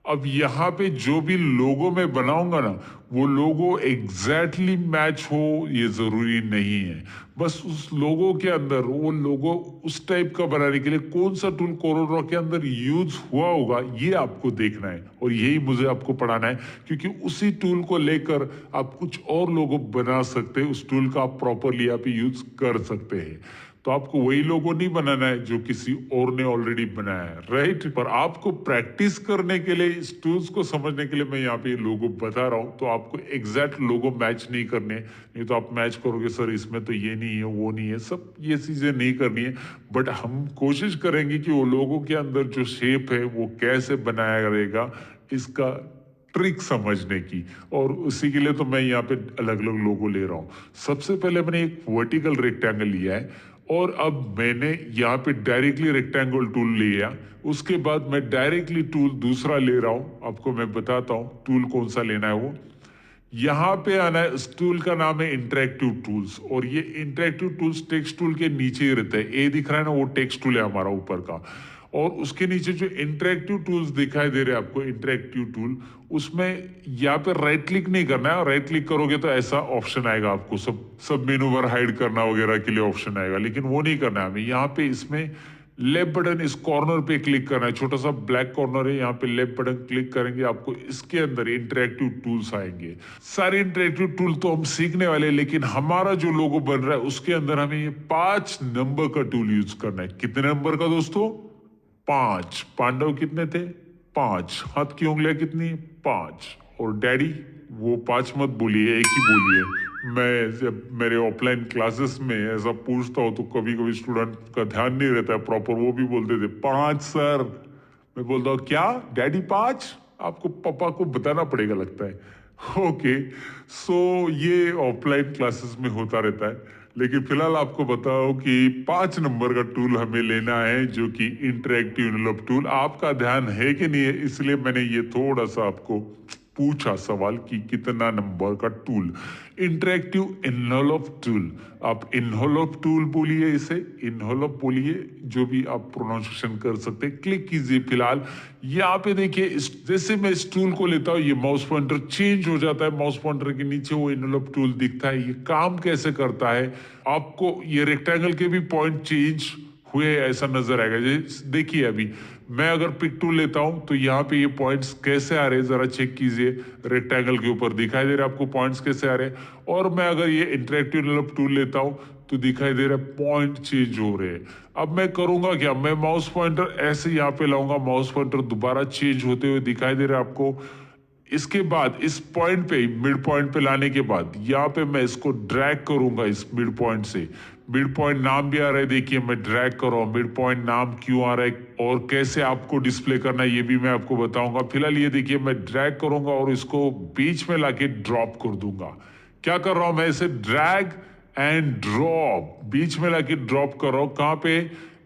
अब यहाँ पे जो भी लोगो मैं बनाऊंगा ना, वो लोगो एग्जैक्टली मैच हो ये जरूरी नहीं है। बस उस लोगो के अंदर, वो लोगो उस टाइप का बनाने के लिए कौन सा टूल कोरल ड्रॉ के अंदर यूज हुआ होगा ये आपको देखना है, और यही मुझे आपको पढ़ाना है, क्योंकि उसी टूल को लेकर आप कुछ और लोगो बना सकते हैं। उस टूल का आप प्रॉपरली आप यूज कर सकते हैं। तो आपको वही लोगो नहीं बनाना है जो किसी और ने ऑलरेडी बनाया है, राइट। पर आपको प्रैक्टिस करने के लिए, इस टूल्स को समझने के लिए मैं यहाँ पे लोगो बता रहा हूँ। तो आपको एग्जैक्ट लोगो मैच नहीं करने, नहीं तो आप मैच करोगे सर इसमें तो ये नहीं है वो नहीं है, सब ये चीजें नहीं करनी है। बट हम कोशिश करेंगे कि वो लोगों के अंदर जो शेप है वो कैसे बनाया रहेगा, इसका ट्रिक समझने की। और उसी के लिए तो मैं यहाँ पे अलग अलग लोगो ले रहा हूँ। सबसे पहले मैंने एक वर्टिकल रेक्टेंगल लिया है, और अब मैंने यहाँ पे डायरेक्टली रेक्टेंगल टूल लिया। उसके बाद मैं डायरेक्टली टूल दूसरा ले रहा हूँ, आपको मैं बताता हूँ टूल कौन सा लेना है वो। यहाँ पे आना है, इस टूल का नाम है इंटरेक्टिव टूल्स, और ये इंटरेक्टिव टूल्स टेक्स्ट टूल के नीचे ही रहता है। ए दिख रहा है ना, वो टेक्स्ट टूल है हमारा ऊपर का, और उसके नीचे जो इंटरेक्टिव टूल्स दिखाई दे रहे हैं आपको, इंटरेक्टिव टूल, उसमें यहाँ पे राइट क्लिक नहीं करना है। राइट क्लिक करोगे तो ऐसा ऑप्शन आएगा आपको, सब मेनू बार हाइड करना वगैरह के लिए ऑप्शन आएगा, लेकिन वो नहीं करना है हमें। यहाँ पे इसमें लेफ्ट बटन, इस कॉर्नर पे क्लिक करना है, छोटा सा ब्लैक कॉर्नर है, यहाँ पे लेफ्ट बटन क्लिक करेंगे, आपको इसके अंदर इंटरेक्टिव टूल्स आएंगे। सारे इंटरेक्टिव टूल तो हम सीखने वाले हैं, लेकिन हमारा जो लोगो बन रहा है उसके अंदर हमें ये 5 नंबर का टूल यूज करना है। कितने नंबर का दोस्तों? 5। पांडव कितने थे? 5। हाथ की उंगलियां कितनी? 5। और डैडी, वो 5 मत बोलिए, एक ही बोलिए। मैं जब मेरे ऑफलाइन क्लासेस में ऐसा पूछता हूँ तो कभी कभी स्टूडेंट का ध्यान नहीं रहता है प्रॉपर, वो भी बोलते थे 5 सर। मैं बोलता हूँ क्या डैडी 5? आपको पापा को बताना पड़ेगा लगता है। ओके, सो ये ऑफलाइन क्लासेस में होता रहता है, लेकिन फिलहाल आपको बताओ कि 5 नंबर का टूल हमें लेना है, जो कि इंटरेक्टिव एनवेलप टूल। आपका ध्यान है कि नहीं है, इसलिए मैंने ये थोड़ा सा आपको पूछा सवाल कि कितना नंबर का टूल। इंटरेक्टिव एनवेलप टूल, आप एनवेलप टूल बोलिए, इसे एनवेलप बोलिए, जो भी आप प्रोनाउंसिएशन कर सकते हैं। क्लिक कीजिए। फिलहाल यहाँ पे देखिए, जैसे मैं इस टूल को लेता हूँ, ये माउस पॉइंटर चेंज हो जाता है, माउस पॉइंटर के नीचे वो एनवेलप टूल दिखता है। ये काम कैसे करता है, आपको ये रेक्टेंगल के भी पॉइंट चेंज हुए ऐसा नजर आएगा। देखिए अभी मैं अगर पिक टूल लेता हूं तो यहाँ पे ये पॉइंट्स कैसे आ रहे हैं जरा चेक कीजिए। रेक्टेंगल के ऊपर दिखाई दे रहा है आपको पॉइंट्स कैसे आ रहे हैं। और मैं अगर ये इंटरेक्टिव एनवेलप टूल लेता हूं तो दिखाई दे रहा है पॉइंट चेंज हो रहे हैं। अब मैं करूंगा क्या, मैं माउस पॉइंटर ऐसे यहाँ पे लाऊंगा, माउस पॉइंटर दोबारा चेंज होते हुए दिखाई दे रहा है आपको। इसके बाद इस पॉइंट पे, मिड पॉइंट पे लाने के बाद यहाँ पे मैं इसको ड्रैग करूंगा इस मिड पॉइंट से। मिड पॉइंट नाम भी आ रहा है, देखिए मैं ड्रैग कर रहा हूँ। मिड पॉइंट नाम क्यों आ रहा है और कैसे आपको डिस्प्ले करना है ये भी मैं आपको बताऊंगा। फिलहाल ये देखिए मैं ड्रैग करूंगा और इसको बीच में लाके ड्रॉप कर दूंगा। क्या कर रहा हूं मैं, इसे ड्रैग एंड ड्रॉप, बीच में लाके ड्रॉप कर रहा हूं। कहां पे,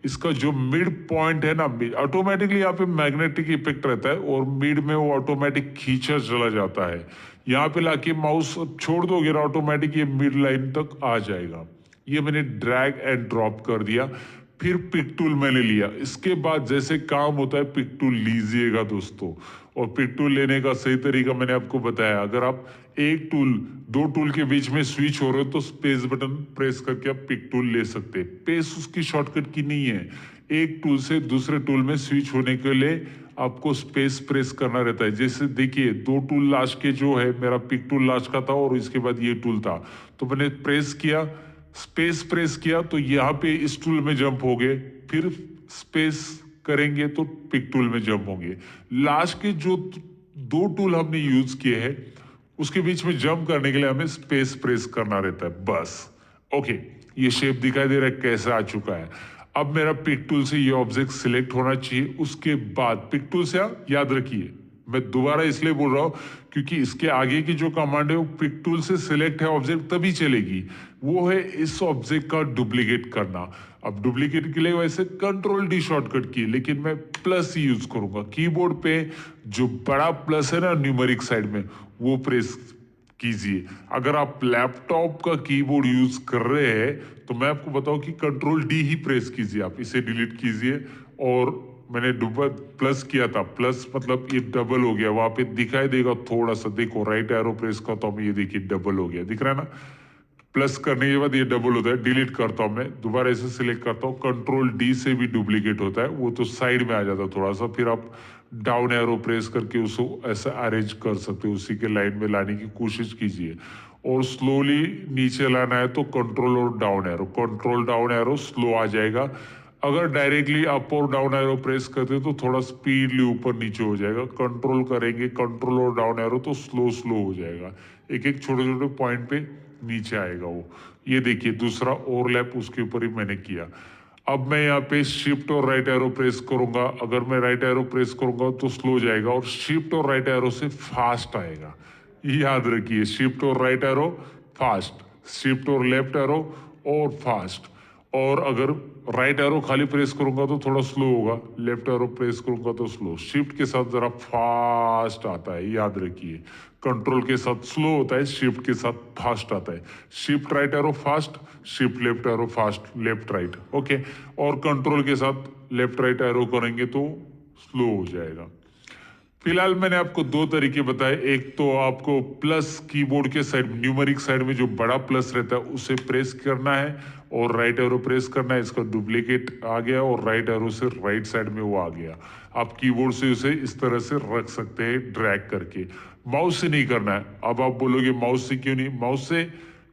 इसका जो मिड पॉइंट है ना, ऑटोमेटिकली यहाँ पे मैग्नेटिक इफेक्ट रहता है और मिड में वो ऑटोमेटिक खींचा चला जाता है। यहाँ पे लाके माउस छोड़ दोगे ना, ऑटोमेटिक ये मिड लाइन तक आ जाएगा। ये मैंने ड्रैग एंड ड्रॉप कर दिया। फिर पिक टूल मैंने लिया। इसके बाद जैसे काम होता है, पिक टूल लीजिएगा दोस्तों। और पिक टूल लेने का सही तरीका मैंने आपको बताया। अगर आप एक टूल, दो टूल के बीच में स्विच हो रहे हो तो स्पेस बटन प्रेस करके आप पिक टूल ले सकते हैं। पेस उसकी शॉर्टकट की नहीं है, एक टूल से दूसरे टूल में स्विच होने के लिए आपको स्पेस प्रेस करना रहता है। जैसे देखिए, दो टूल लास्ट के जो है, मेरा पिक टूल लास्ट का था और इसके बाद ये टूल था, तो मैंने प्रेस किया, स्पेस प्रेस किया तो यहाँ पे इस टूल में जंप हो गए। फिर स्पेस करेंगे तो पिक टूल में जंप होंगे। लास्ट के जो दो टूल हमने यूज किए हैं उसके बीच में जंप करने के लिए हमें स्पेस प्रेस करना रहता है, बस। ओके, ये शेप दिखाई दे रहा है कैसा आ चुका है। अब मेरा पिक टूल से ये ऑब्जेक्ट सिलेक्ट होना चाहिए। उसके बाद पिक टूल से याद रखिए, मैं दोबारा इसलिए बोल रहा हूं क्योंकि इसके आगे की जो कमांड है वो पिक टूल से सिलेक्ट है ऑब्जेक्ट तभी चलेगी, वो है इस ऑब्जेक्ट का डुप्लीकेट करना। अब डुप्लीकेट के लिए वैसे कंट्रोल डी शॉर्टकट की, लेकिन मैं प्लस ही यूज करूंगा। कीबोर्ड पे जो बड़ा प्लस है ना न्यूमेरिक साइड में, वो प्रेस कीजिए। अगर आप लैपटॉप का कीबोर्ड यूज कर रहे हैं तो मैं आपको बताऊं कि कंट्रोल डी ही प्रेस कीजिए। आप इसे डिलीट कीजिए। और मैंने प्लस किया था, प्लस मतलब ये डबल हो गया, वहां पे दिखाई देगा थोड़ा सा, देखो राइट एरो प्रेस करता हूं मैं, ये देखिए डबल हो गया, दिख रहा है ना। प्लस करने के बाद ये डबल होता है। डिलीट करता हूं मैं, दोबारा इसे सिलेक्ट करता हूं, कंट्रोल डी से भी डुप्लीकेट होता है, वो तो साइड में आ जाता है थोड़ा सा। फिर आप डाउन एरो प्रेस करके उसको ऐसा अरेंज कर सकते हो, उसी के लाइन में लाने की कोशिश कीजिए। और स्लोली नीचे लाना है तो कंट्रोल और down arrow, control down arrow slow आ जाएगा। अगर डायरेक्टली अप और डाउन एरो प्रेस करते हो तो थोड़ा स्पीडली ऊपर नीचे हो जाएगा। कंट्रोल करेंगे कंट्रोल और डाउन एरो तो स्लो स्लो हो जाएगा, एक एक छोटे छोटे पॉइंट पे नीचे आएगा वो। ये देखिए दूसरा ओवरलैप उसके ऊपर ही मैंने किया। अब मैं यहाँ पे शिफ्ट और राइट एरो प्रेस करूंगा। अगर मैं राइट एरो प्रेस करूंगा तो स्लो हो जाएगा और शिफ्ट और राइट एरो से फास्ट आएगा। याद रखिए, शिफ्ट और राइट एरो फास्ट, शिफ्ट और लेफ्ट एरो और फास्ट। और अगर राइट एरो खाली प्रेस करूंगा तो थोड़ा स्लो होगा, लेफ्ट एरो प्रेस करूंगा तो स्लो। शिफ्ट के साथ जरा फास्ट आता है, याद रखिए। कंट्रोल के साथ स्लो होता है, शिफ्ट के साथ फास्ट आता है। Shift right arrow fast, shift left arrow fast, left right, okay. और कंट्रोल के साथ लेफ्ट राइट एरो करेंगे तो स्लो हो जाएगा। फिलहाल मैंने आपको दो तरीके बताए। एक तो आपको प्लस कीबोर्ड के साइड, न्यूमेरिक साइड में जो बड़ा प्लस रहता है उसे प्रेस करना है और राइट एरो प्रेस करना है। इसका डुप्लीकेट आ गया और राइट एरो से राइट साइड में वो आ गया। आप कीबोर्ड से उसे इस तरह से रख सकते हैं ड्रैग करके। माउस से नहीं करना है। अब आप बोलोगे माउस से क्यों नहीं? माउस से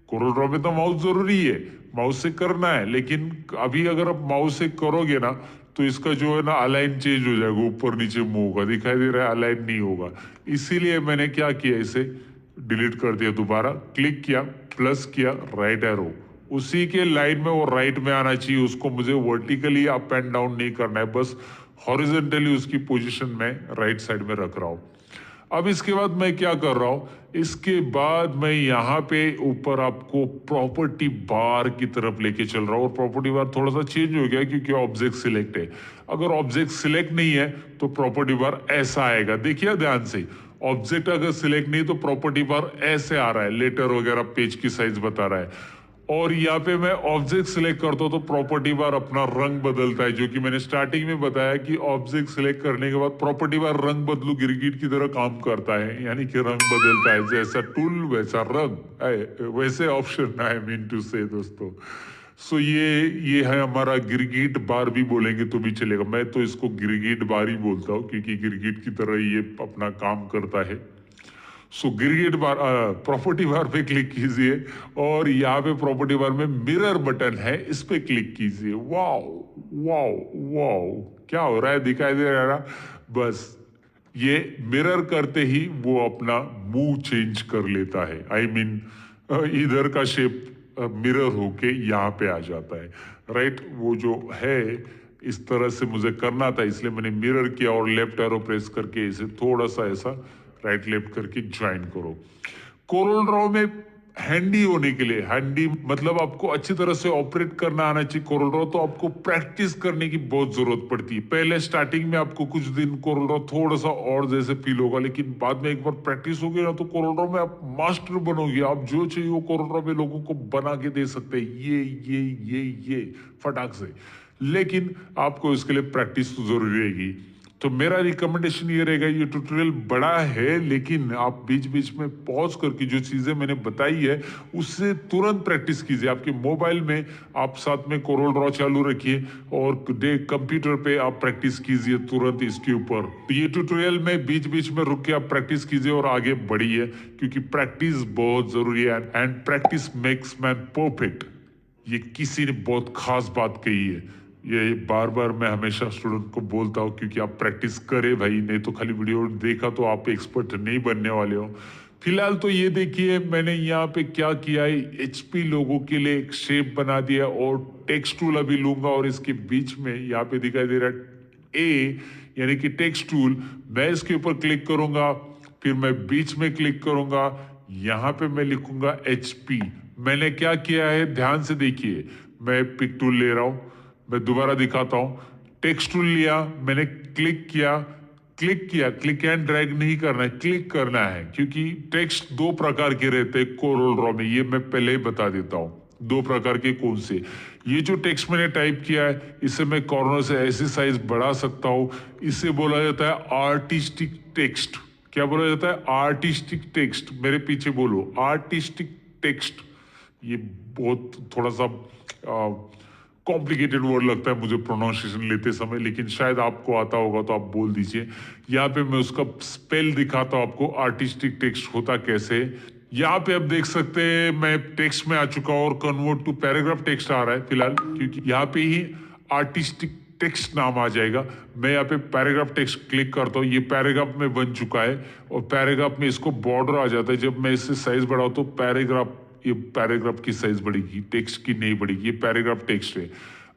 कोरल ड्रॉ में तो माउस जरूरी है, माउस से करना है, लेकिन अभी अगर आप माउस से करोगे ना तो इसका जो है ना अलाइन चेंज हो जाएगा, ऊपर नीचे मूव होगा, दिखाई दे रहा है, अलाइन नहीं होगा। इसीलिए मैंने क्या किया, इसे डिलीट कर दिया। दोबारा क्लिक किया, प्लस किया, राइट एरो, उसी के लाइन में वो राइट में आना चाहिए। उसको मुझे वर्टिकली अप एंड डाउन नहीं करना है, बस हॉरिजॉन्टली उसकी पोजीशन में राइट साइड में रख रहा हूँ। अब इसके बाद मैं क्या कर रहा हूं, इसके बाद मैं यहां पे ऊपर आपको प्रॉपर्टी बार की तरफ लेके चल रहा हूं। और प्रॉपर्टी बार थोड़ा सा चेंज हो गया क्योंकि ऑब्जेक्ट सिलेक्ट है। अगर ऑब्जेक्ट सिलेक्ट नहीं है तो प्रॉपर्टी बार ऐसा आएगा, देखिए ध्यान से। ऑब्जेक्ट अगर सिलेक्ट नहीं तो प्रॉपर्टी बार ऐसे आ रहा है, लेटर वगैरह पेज की साइज बता रहा है। और यहाँ पे मैं ऑब्जेक्ट सिलेक्ट करता हूँ तो प्रॉपर्टी बार अपना रंग बदलता है, जो कि मैंने स्टार्टिंग में बताया कि ऑब्जेक्ट सिलेक्ट करने के बाद प्रॉपर्टी बार रंग बदलू गिरगिट की तरह काम करता है, यानी कि रंग बदलता है। जैसा टूल वैसा रंग, वैसे ऑप्शन, आई मीन टू से दोस्तों। सो ये है हमारा गिरगिट बार, भी बोलेंगे तो भी चलेगा। मैं तो इसको गिरगिट बार ही बोलता हूँ क्योंकि गिरगिट की तरह ये अपना काम करता है। सो गिरगिट बार, प्रॉपर्टी बार पे क्लिक कीजिए और यहाँ पे प्रॉपर्टी बार में मिरर बटन है, इस पे क्लिक कीजिए। वाओ वाओ वाओ, क्या हो रहा है, दिखाई दे रहा है ना? बस ये मिरर करते ही वो अपना मुंह चेंज कर लेता है। आई मीन इधर का शेप मिरर होके यहाँ पे आ जाता है, राइट। वो जो है इस तरह से मुझे करना था, इसलिए मैंने मिरर किया और लेफ्ट एरो प्रेस करके इसे थोड़ा सा ऐसा राइट लेफ्ट करके ज्वाइन करो। कोरल ड्रॉ में हैंडी होने के लिए, हैंडी मतलब आपको अच्छी तरह से ऑपरेट करना आना चाहिए। कोरल ड्रॉ तो आपको प्रैक्टिस करने की बहुत जरूरत पड़ती है। पहले स्टार्टिंग में आपको कुछ दिन कोरल ड्रॉ थोड़ा सा और जैसे फील होगा, लेकिन बाद में एक बार प्रैक्टिस होगी ना तो कोरल ड्रॉ में आप मास्टर बनोगे। आप जो चाहिए वो कोरल ड्रॉ में लोगों को बना के दे सकते हैं, ये फटाक से। लेकिन आपको इसके लिए प्रैक्टिस तो जरूरी रहेगी। तो मेरा रिकमेंडेशन ये रहेगा, ये ट्यूटोरियल बड़ा है लेकिन आप बीच बीच में पॉज करके जो चीज़ें मैंने बताई है उससे तुरंत प्रैक्टिस कीजिए। आपके मोबाइल में आप साथ में कोरल ड्रॉ चालू रखिए और कंप्यूटर पे आप प्रैक्टिस कीजिए तुरंत इसके ऊपर। तो ये ट्यूटोरियल में बीच बीच में रुक के आप प्रैक्टिस कीजिए और आगे बढ़िए, क्योंकि प्रैक्टिस बहुत जरूरी है। And practice makes man perfect, ये किसी ने बहुत खास बात कही है। ये बार बार मैं हमेशा स्टूडेंट को बोलता हूँ, क्योंकि आप प्रैक्टिस करें भाई, नहीं तो खाली वीडियो देखा तो आप एक्सपर्ट नहीं बनने वाले हो। फिलहाल तो ये देखिए मैंने यहाँ पे क्या किया है, एचपी लोगों के लिए एक शेप बना दिया और टेक्स्ट टूल अभी लूंगा और इसके बीच में यहाँ पे दिखाई दे रहा है ए, यानी कि टेक्स्ट टूल। मैं इसके ऊपर क्लिक करूंगा, फिर मैं बीच में क्लिक करूंगा, यहाँ पे मैं लिखूंगा एचपी। मैंने क्या किया है ध्यान से देखिए, मैं पिक टूल ले रहा हूं, मैं दोबारा दिखाता हूं। टेक्स्ट टूल लिया, मैंने क्लिक किया, क्लिक एंड ड्रैग नहीं करना है, क्लिक करना है, क्योंकि टेक्स्ट दो प्रकार के रहते हैं कोरल ड्रॉ में, ये मैं पहले ही बता देता हूं दो प्रकार के कौन से। ये जो टेक्स्ट मैंने टाइप किया है इसे मैं कॉर्नर से ऐसी साइज बढ़ा सकता हूं। इसे बोला जाता है आर्टिस्टिक टेक्स्ट। क्या बोला जाता है? Artistic text. मेरे पीछे बोलो, आर्टिस्टिक टेक्स्ट। ये बहुत थोड़ा सा कॉम्प्लिकेटेड वर्ड लगता है मुझे प्रोनाउंसिएशन लेते समय, लेकिन शायद आपको आता होगा तो आप बोल दीजिए। यहाँ पे मैं उसका स्पेल दिखाता हूँ आपको, आर्टिस्टिक टेक्स्ट होता कैसे। यहाँ पे आप देख सकते हैं मैं टेक्स्ट में आ चुका हूँ और कन्वर्ट टू पैराग्राफ टेक्स्ट आ रहा है फिलहाल, क्योंकि यहाँ पे ही आर्टिस्टिक टेक्स्ट नाम आ जाएगा। मैं यहाँ पे पैराग्राफ टेक्स्ट क्लिक करता हूँ, ये पैराग्राफ में बन चुका है और पैराग्राफ में इसको बॉर्डर आ जाता है। जब मैं इससे साइज बढ़ाऊँ तो ये पैराग्राफ की साइज बढ़ेगी, टेक्स्ट की नहीं बढ़ेगी। ये पैराग्राफ टेक्स्ट है।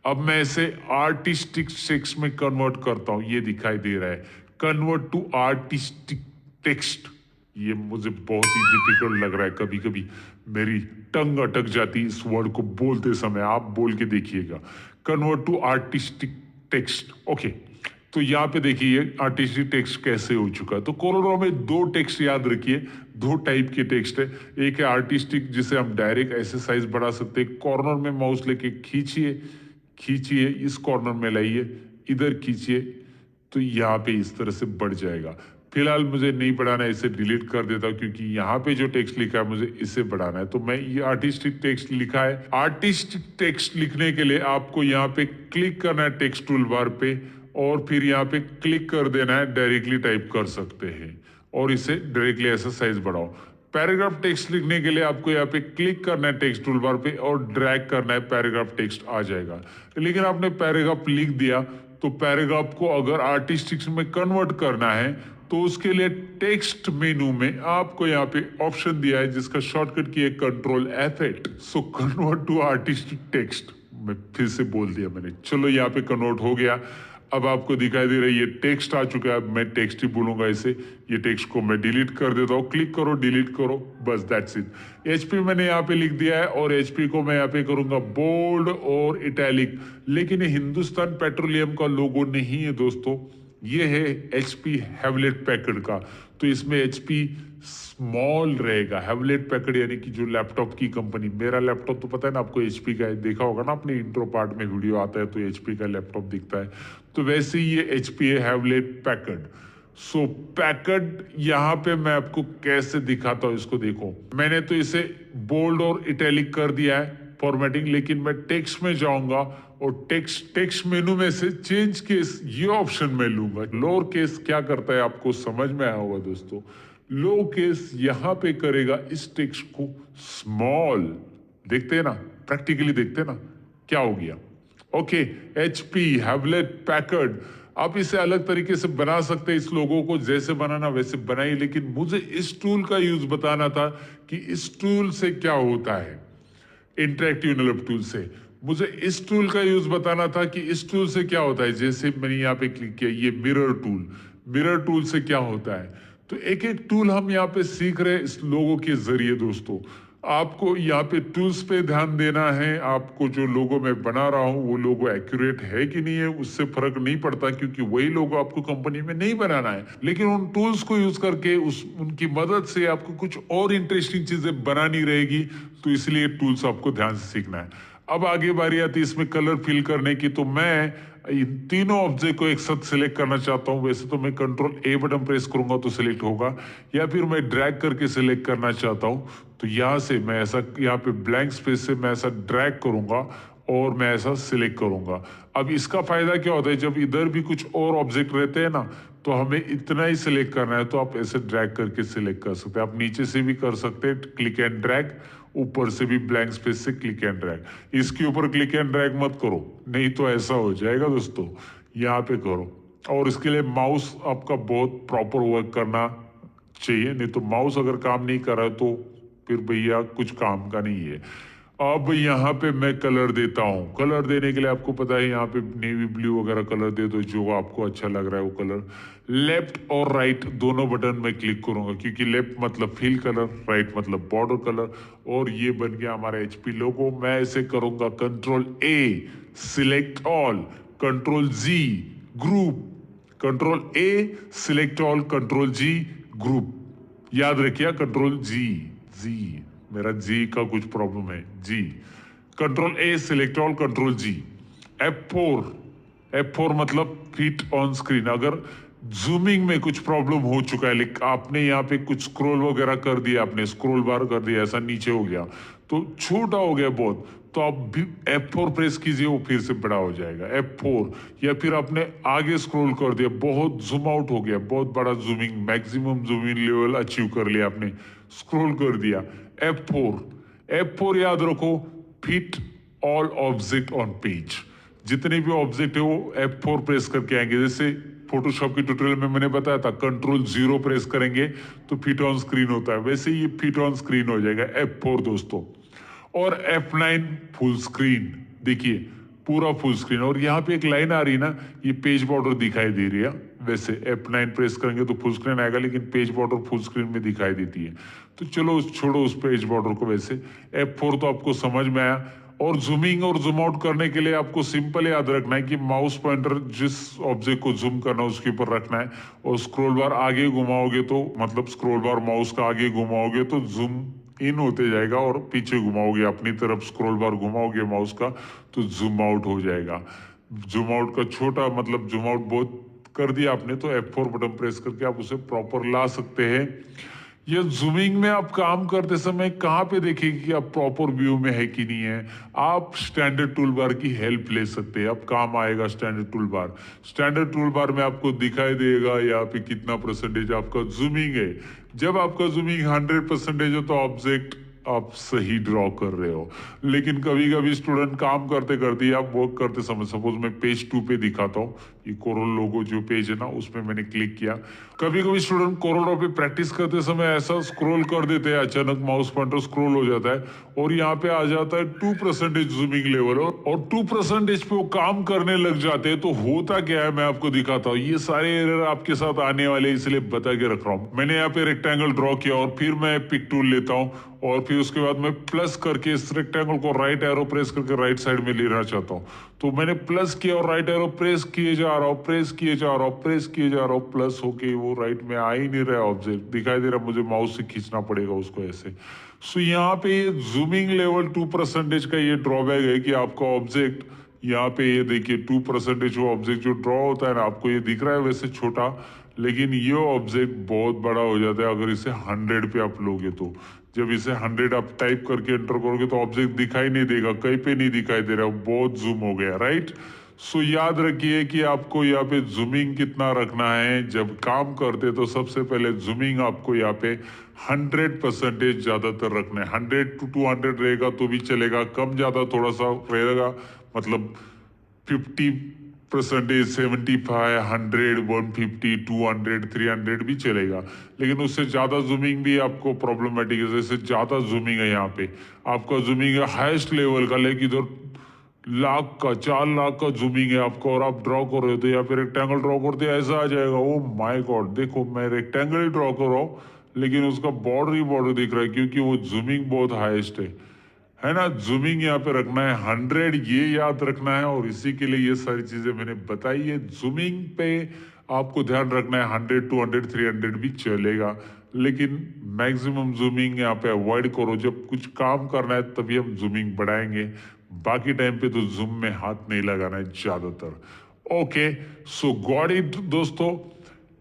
अब मैं इसे आर्टिस्टिक टेक्स्ट में कन्वर्ट करता हूँ, ये दिखाई दे रहा है, कन्वर्ट टू आर्टिस्टिक टेक्स्ट। ये मुझे बहुत ही डिफिकल्ट लग रहा है कभी कभी। मेरी टंग अटक जाती इस वर्ड को बोलते समय, आप बोल के देखिएगा। Convert to artistic text. Okay, तो यहाँ पे देखिए आर्टिस्टिक टेक्स्ट कैसे हो चुका है। तो कोरोड्रॉ में दो टेक्स्ट याद रखिए, दो टाइप के टेक्स्ट है। एक है आर्टिस्टिक जिसे हम डायरेक्ट ऐसे साइज बढ़ा सकते हैं, कॉर्नर में माउस लेके खींचिए, खींचिए इस कॉर्नर में लाइए, इधर खींचिए, तो यहाँ पे इस तरह से बढ़ जाएगा। फिलहाल मुझे नहीं बढ़ाना है, इसे डिलीट कर देता हूँ क्योंकि यहाँ पे जो टेक्स्ट लिखा है मुझे इसे बढ़ाना है। तो मैं ये आर्टिस्टिक टेक्स्ट लिखा है। आर्टिस्टिक टेक्स्ट लिखने के लिए आपको यहाँ पे क्लिक करना है टेक्स्ट टूल बार पे, और फिर यहाँ पे क्लिक कर देना है, डायरेक्टली टाइप कर सकते हैं और इसे डायरेक्टली ऐसा साइज बढ़ाओ। पैराग्राफ टेक्स्ट लिखने के लिए आपको यहाँ पे क्लिक करना है टेक्स्ट टूल बार पे और ड्रैग करना है, पैराग्राफ टेक्स्ट आ जाएगा। लेकिन आपने पैराग्राफ लिख दिया तो पैराग्राफ को अगर आर्टिस्टिक्स में कन्वर्ट करना है तो उसके लिए टेक्स्ट मेनू में आपको यहाँ पे ऑप्शन दिया है जिसका शॉर्टकट की है Ctrl+F8। So convert to artistic text, मैं फिर से बोल दिया मैंने। चलो यहाँ पे कन्वर्ट हो गया। अब आपको दिखाई दे रहा है ये टेक्स्ट आ चुका है। मैं टेक्स्ट ही बोलूंगा इसे। ये टेक्स्ट को मैं डिलीट कर देता हूँ, क्लिक करो डिलीट करो, बस दैट्स इट। एचपी मैंने यहाँ पे लिख दिया है और एचपी को मैं यहाँ पे करूंगा बोल्ड और इटैलिक। लेकिन ये हिंदुस्तान पेट्रोलियम का लोगो नहीं है दोस्तों, ये है एचपी हेवलेट पैकर्ड का। तो इसमें एचपी स्मॉल रहेगा। हेवलेट पैकर्ड यानी कि जो लैपटॉप की कंपनी, मेरा लैपटॉप तो पता है ना आपको एचपी का है, देखा होगा ना आपने इंट्रो पार्ट में वीडियो आता है तो एचपी का लैपटॉप दिखता है। तो वैसे ही ये एचपी है हेवलेट पैकर्ड। सो पैकर्ड यहाँ पे मैं आपको कैसे दिखाता हूँ इसको देखो। मैंने तो इसे बोल्ड और इटैलिक कर दिया है फॉर्मेटिंग, लेकिन मैं टेक्स्ट में जाऊंगा और टेक्स्ट मेनू में से चेंज केस ये ऑप्शन में लूंगा। लोअर केस क्या करता है आपको समझ में आया होगा दोस्तों। लो केस यहाँ पे करेगा इस टेक्स्ट को स्मॉल। देखते हैं ना, प्रैक्टिकली देखते हैं ना क्या हो गया। Okay, HP Hewlett Packard. आप इसे अलग तरीके से बना सकते हैं, इस लोगों को जैसे बनाना वैसे बनाइए, लेकिन मुझे इस टूल का यूज बताना था कि इस टूल से क्या होता है। इंटरेक्टिव एनवेलप टूल से मुझे इस टूल का यूज बताना था कि इस टूल से क्या होता है। जैसे मैंने यहाँ पे क्लिक किया, ये मिरर टूल, मिरर टूल से क्या होता है। तो एक एक टूल हम यहाँ पे सीख रहे हैं इस लोगो के जरिए दोस्तों। आपको यहाँ पे टूल्स पे ध्यान देना है। आपको जो लोगो मैं बना रहा हूँ वो लोगो एक्यूरेट है कि नहीं है उससे फर्क नहीं पड़ता, क्योंकि वही लोगो आपको कंपनी में नहीं बनाना है, लेकिन उन टूल्स को यूज करके उनकी मदद से आपको कुछ और इंटरेस्टिंग चीजें बनानी रहेगी। तो इसलिए टूल्स आपको ध्यान से सीखना है। अब आगे बारी आती है इसमें कलर फिल करने की। तो मैं इन तीनों ऑब्जेक्ट को एक साथ सिलेक्ट करना चाहता हूं। वैसे तो मैं Ctrl+A बटन प्रेस करूंगा तो सिलेक्ट होगा, या फिर मैं ड्रैग करके सिलेक्ट करना चाहता हूं तो यहां से मैं ऐसा, यहाँ पे ब्लैंक स्पेस से मैं ऐसा ड्रैग करूंगा और मैं ऐसा सिलेक्ट करूंगा। अब इसका फायदा क्या होता है, जब इधर भी कुछ और ऑब्जेक्ट रहते हैं ना तो हमें इतना ही सिलेक्ट करना है, तो आप ऐसे ड्रैग करके सिलेक्ट कर सकते हैं। आप नीचे से भी कर सकते हैं क्लिक एंड ड्रैग, ऊपर से भी ब्लैंक स्पेस से क्लिक एंड ड्रैग। इसके ऊपर क्लिक एंड ड्रैग मत करो, नहीं तो ऐसा हो जाएगा दोस्तों। यहाँ पे करो, और इसके लिए माउस आपका बहुत प्रॉपर वर्क करना चाहिए, नहीं तो माउस अगर काम नहीं कर रहा है तो फिर भैया कुछ काम का नहीं है। अब यहाँ पे मैं कलर देता हूँ। कलर देने के लिए आपको पता है यहाँ पे नेवी ब्लू वगैरह कलर दे दो, जो आपको अच्छा लग रहा है वो कलर। लेफ्ट और राइट दोनों बटन में क्लिक करूंगा, क्योंकि लेफ्ट मतलब फिल कलर, राइट मतलब बॉर्डर कलर, और ये बन गया हमारा एचपी लोगो। मैं ऐसे करूंगा Ctrl+A select all, Ctrl+G group, Ctrl+A select all, Ctrl+G group. याद रखिए Ctrl+G, मेरा जी का कुछ प्रॉब्लम है, जी। Ctrl+A select all, Ctrl+G। F4 मतलब फिट ऑन स्क्रीन। अगर जूमिंग में कुछ प्रॉब्लम हो चुका है, लेकिन आपने यहाँ पे कुछ स्क्रॉल वगैरह कर दिया, आपने स्क्रॉल बार कर दिया, ऐसा नीचे हो गया तो छोटा हो गया बहुत, तो आप भी F4 प्रेस कीजिए, वो फिर से बड़ा हो जाएगा F4। या फिर आपने आगे स्क्रॉल कर दिया, बहुत जूम आउट हो गया, बहुत बड़ा zooming, maximum zooming level achieve कर लिया आपने, स्क्रॉल कर दिया F4 याद रखो, fit all object on page. जितने भी ऑब्जेक्ट है वो F4 प्रेस करके आएंगे। जैसे फोटोशॉप की ट्यूटोरियल में मैंने बताया था Ctrl+0 प्रेस करेंगे तो फिट ऑन स्क्रीन होता है, वैसे ये फिट ऑन स्क्रीन हो जाएगा F4 दोस्तों। और F9 फुल स्क्रीन, देखिए पूरा फुल स्क्रीन। और यहाँ पे एक लाइन आ रही है ना, ये पेज बॉर्डर दिखाई दे रही है, वैसे F9 प्रेस करेंगे तो फुल स्क्रीन आएगा, लेकिन पेज बॉर्डर फुल स्क्रीन में दिखाई देती है। तो चलो छोड़ो उस पेज बॉर्डर को। वैसे F4 तो आपको समझ में आया। और जूमिंग और जूम आउट करने के लिए आपको सिंपल याद रखना है कि माउस पॉइंटर जिस ऑब्जेक्ट को जूम करना है उसके ऊपर रखना है, और स्क्रॉल बार आगे घुमाओगे तो मतलब स्क्रॉल बार माउस का आगे घुमाओगे तो जूम इन होते जाएगा, और पीछे घुमाओगे अपनी तरफ स्क्रॉल बार घुमाओगे माउस का तो जूम आउट हो जाएगा। जूम आउट का छोटा मतलब जूम आउट बहुत कर दिया आपने तो F4 बटन प्रेस करके आप उसे प्रॉपर ला सकते हैं। ये जूमिंग में आप काम करते समय कहाँ पे देखेंगे कि आप प्रॉपर व्यू में है कि नहीं है। आप स्टैंडर्ड टूल बार की हेल्प ले सकते हैं, अब काम आएगा standard tool bar. Standard tool bar में आपको दिखाई देगा यहाँ पे कितना परसेंटेज आपका जूमिंग है। जब आपका जूमिंग 100% है तो ऑब्जेक्ट आप सही ड्रॉ कर रहे हो। लेकिन कभी कभी स्टूडेंट काम करते करते आप वर्क करते समय, सपोज मैं पेज 2 पे दिखाता हूँ, ये कोरल लोगो जो पेज है ना उसमें मैंने क्लिक किया। कभी कभी स्टूडेंट कोरल ड्रॉ पे प्रैक्टिस करते समय ऐसा स्क्रॉल कर देते हैं, अचानक माउस पॉइंटर स्क्रॉल हो जाता है और यहाँ पे आ जाता है 2% जूमिंग लेवल, और 2% पे वो काम करने लग जाते हैं। तो होता क्या है मैं आपको दिखाता हूँ। ये सारे एरर आपके साथ आने वाले इसलिए बता के रख रहा हूँ। मैंने यहाँ पे रेक्टेंगल ड्रॉ किया और फिर मैं पिक टूल लेता हूँ, और फिर उसके बाद मैं प्लस करके इस रेक्टेंगल को राइट एरो प्रेस करके राइट साइड में लेना चाहता हूँ। तो मैंने प्लस किया और राइट एरो प्रेस किए जा रहा हूँ, प्रेस किए जा रहा हूँ, प्रेस किए जा रहा हूँ, प्लस होके वो राइट में आ ही नहीं रहा ऑब्जेक्ट, दिखाई दे रहा, मुझे माउस से खींचना पड़ेगा उसको ऐसे। सो यहाँ पे ये जूमिंग लेवल 2% का ये ड्रॉबैक है कि आपका ऑब्जेक्ट यहाँ पे ये देखिए 2% वो ऑब्जेक्ट जो ड्रॉ होता है ना, आपको ये दिख रहा है वैसे छोटा, लेकिन ये ऑब्जेक्ट बहुत बड़ा हो जाता है अगर इसे 100 पे आप लोगे तो। जब इसे 100 आप टाइप करके एंटर करोगे तो ऑब्जेक्ट दिखाई नहीं देगा, कहीं पे नहीं दिखाई दे रहा, बहुत जूम हो गया, राइट। सो याद रखिए कि आपको यहाँ पे जूमिंग कितना रखना है। जब काम करते तो सबसे पहले जूमिंग आपको यहाँ पे 100% ज्यादातर रखना है। 100 to 200 रहेगा तो भी चलेगा, कम ज्यादा थोड़ा सा रहेगा, मतलब 50%, 75, 100, 150, 200, 300 भी चलेगा, लेकिन उससे ज्यादा जूमिंग भी आपको प्रॉब्लमेटिक है। जैसे ज्यादा जूमिंग है यहाँ पे, आपका जूमिंग है हाईएस्ट लेवल का, लेकिन इधर लाख का 4 लाख का जूमिंग है आपका, और आप ड्रॉ कर रहे हो तो या फिर रेक्टेंगल ड्रॉ करते ऐसा आ जाएगा। ओ माय गॉड, देखो मैं रेक्टेंगल ही ड्रॉ कर रहा हूँ लेकिन उसका बॉर्डर ही बॉर्डर दिख रहा है क्योंकि वो जूमिंग बहुत हाईएस्ट है ना। जूमिंग यहाँ पे रखना है 100, ये याद रखना है, और इसी के लिए ये सारी चीजें मैंने बताई है। जूमिंग पे आपको ध्यान रखना है, 100, 200, 300 भी चलेगा, लेकिन मैक्सिमम जूमिंग यहाँ पे अवॉइड करो। जब कुछ काम करना है तभी हम जूमिंग बढ़ाएंगे, बाकी टाइम पे तो जूम में हाथ नहीं लगाना है ज्यादातर। ओके, सो गॉट इट दोस्तों।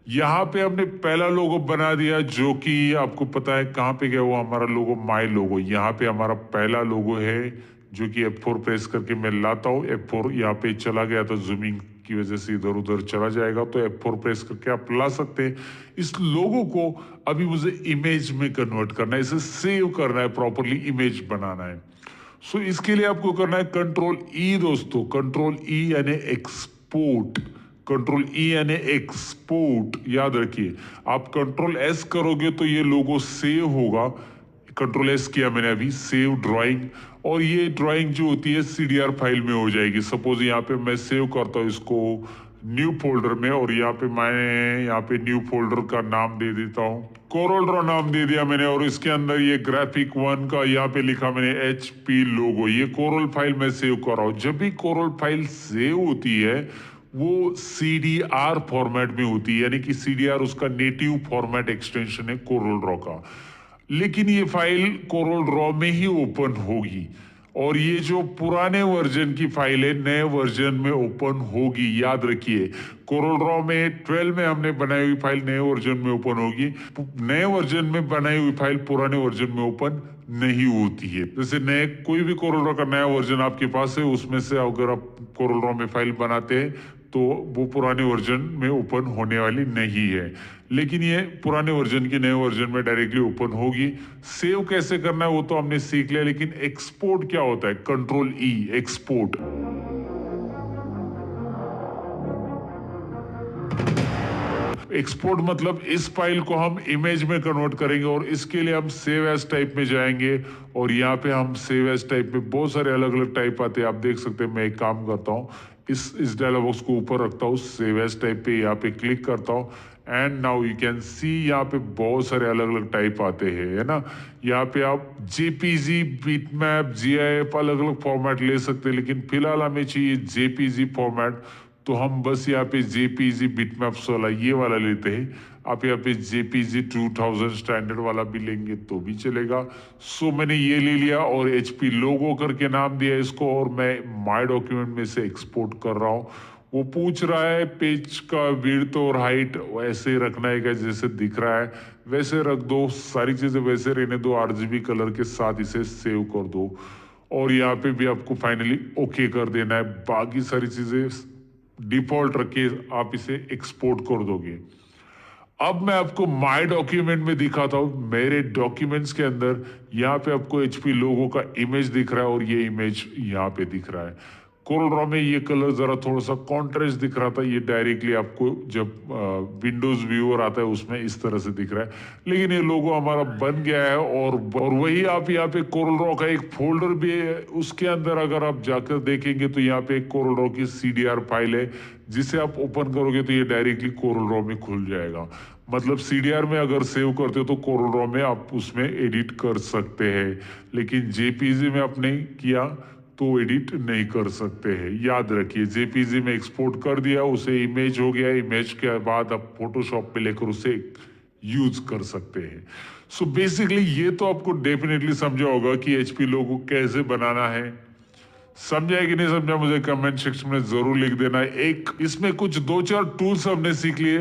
यहाँ पे हमने पहला लोगो बना दिया, जो कि आपको पता है कहाँ पे गया वो हमारा लोगो, माय लोगो। यहाँ पे हमारा पहला लोगो है जो कि F4 प्रेस करके मैं लाता हूँ। F4 यहाँ पे चला गया तो जूमिंग की वजह से इधर उधर चला जाएगा, तो F4 प्रेस करके आप ला सकते हैं। इस लोगो को अभी मुझे इमेज में कन्वर्ट करना है, इसे सेव करना है, प्रॉपरली इमेज बनाना है। सो इसके लिए आपको करना है Ctrl E दोस्तों, Ctrl E यानी एक्सपोर्ट, Ctrl E यानी एक्सपोर्ट। याद रखिए, आप Ctrl S करोगे तो ये लोगो सेव होगा। Ctrl S किया मैंने अभी, सेव ड्राइंग, और ये ड्राइंग जो होती है CDR फाइल में हो जाएगी। सपोज यहाँ पे मैं सेव करता हूँ इसको न्यू फोल्डर में, और यहाँ पे मैं यहाँ पे न्यू फोल्डर का नाम दे देता हूँ, कोरल ड्रॉ नाम दे दिया मैंने, और इसके अंदर ये ग्राफिक 1 का यहाँ पे लिखा मैंने HP लोगो। ये कोरल फाइल मैं सेव कर रहा हूँ। जब भी कोरल फाइल सेव होती है वो CDR फॉर्मेट में होती है, यानी कि CDR उसका नेटिव फॉर्मेट एक्सटेंशन है कोरल ड्रॉ का। लेकिन ये फाइल कोरल ड्रॉ में ही ओपन होगी, और ये जो पुराने वर्जन की फाइल है नए वर्जन में ओपन होगी। याद रखिए, कोरल ड्रॉ में 12 में हमने बनाई हुई फाइल नए वर्जन में ओपन होगी, नए वर्जन में बनाई हुई फाइल पुराने वर्जन में ओपन नहीं होती है। जैसे नए कोई भी कोरल ड्रॉ का नया वर्जन आपके पास है, उसमें से अगर आप कोरल ड्रॉ में फाइल बनाते हैं तो वो पुराने वर्जन में ओपन होने वाली नहीं है, लेकिन ये पुराने वर्जन की नए वर्जन में डायरेक्टली ओपन होगी। सेव कैसे करना है वो तो हमने सीख लिया, लेकिन एक्सपोर्ट क्या होता है? Ctrl E export. एक्सपोर्ट मतलब इस फाइल को हम इमेज में कन्वर्ट करेंगे और इसके लिए हम सेव एज टाइप में जाएंगे और यहाँ पे हम सेव एज टाइप में बहुत सारे अलग अलग टाइप आते हैं। आप देख सकते हैं मैं एक काम करता हूँ, इस डायलॉग बॉक्स को ऊपर रखता हूँ, सेव एज टाइप पे यहाँ पे क्लिक करता हूँ and now you can see यहाँ पे बहुत सारे अलग अलग टाइप आते हैं, है ना। यहाँ पे आप जेपीजी, बिटमैप, जीआईएफ अलग अलग फॉर्मेट ले सकते हैं, लेकिन फिलहाल हमें चाहिए जेपीजी फॉर्मेट, तो हम बस यहाँ पे जेपीजी बिटमैप्स वाला ये वाला लेते हैं। आप यहाँ पे जेपीजी 2000 स्टैंडर्ड वाला भी लेंगे तो भी चलेगा। सो मैंने ये ले लिया और एचपी लोगो करके नाम दिया इसको और मैं माय डॉक्यूमेंट में से एक्सपोर्ट कर रहा हूँ। वो पूछ रहा है पेज का विड्थ और हाइट वैसे रखना है क्या, जैसे दिख रहा है वैसे रख दो, सारी चीजें वैसे रहने दो, आरजीबी कलर के साथ इसे सेव कर दो और यहाँ पे भी आपको फाइनली ओके कर देना है। बाकी सारी चीजें डिफॉल्ट रख के आप इसे एक्सपोर्ट कर दोगे। अब मैं आपको माय डॉक्यूमेंट में दिखाता हूं। मेरे डॉक्यूमेंट्स के अंदर यहाँ पे आपको एचपी लोगो का इमेज दिख रहा है और ये इमेज यहाँ पे दिख रहा है। कोरल ड्रॉ में ये कलर जरा थोड़ा सा कॉन्ट्रास्ट दिख रहा था, ये डायरेक्टली आपको जब विंडोज व्यूअर आता है उसमें इस तरह से दिख रहा है, लेकिन ये लोगो हमारा बन गया है और वही आप यहाँ पे कोरल ड्रॉ का एक फोल्डर भी है, उसके अंदर अगर आप जाकर देखेंगे तो यहाँ पे एक कोरल ड्रॉ की CDR फाइल है, जिसे आप ओपन करोगे तो ये डायरेक्टली कोरल ड्रॉ में खुल जाएगा। मतलब CDR में अगर सेव करते हो तो कोरल ड्रॉ में आप उसमें एडिट कर सकते हैं, लेकिन जेपीजी में आपने किया तो एडिट नहीं कर सकते हैं। याद रखिए, जेपीजी में एक्सपोर्ट कर दिया, उसे इमेज हो गया, इमेज के बाद आप फोटोशॉप पे लेकर उसे यूज कर सकते हैं। सो बेसिकली ये तो आपको डेफिनेटली समझा होगा कि एचपी लोगो कैसे बनाना है। समझा है कि नहीं समझा मुझे कमेंट सेक्शन में जरूर लिख देना। एक इसमें कुछ 2-4 टूल्स हमने सीख लिए।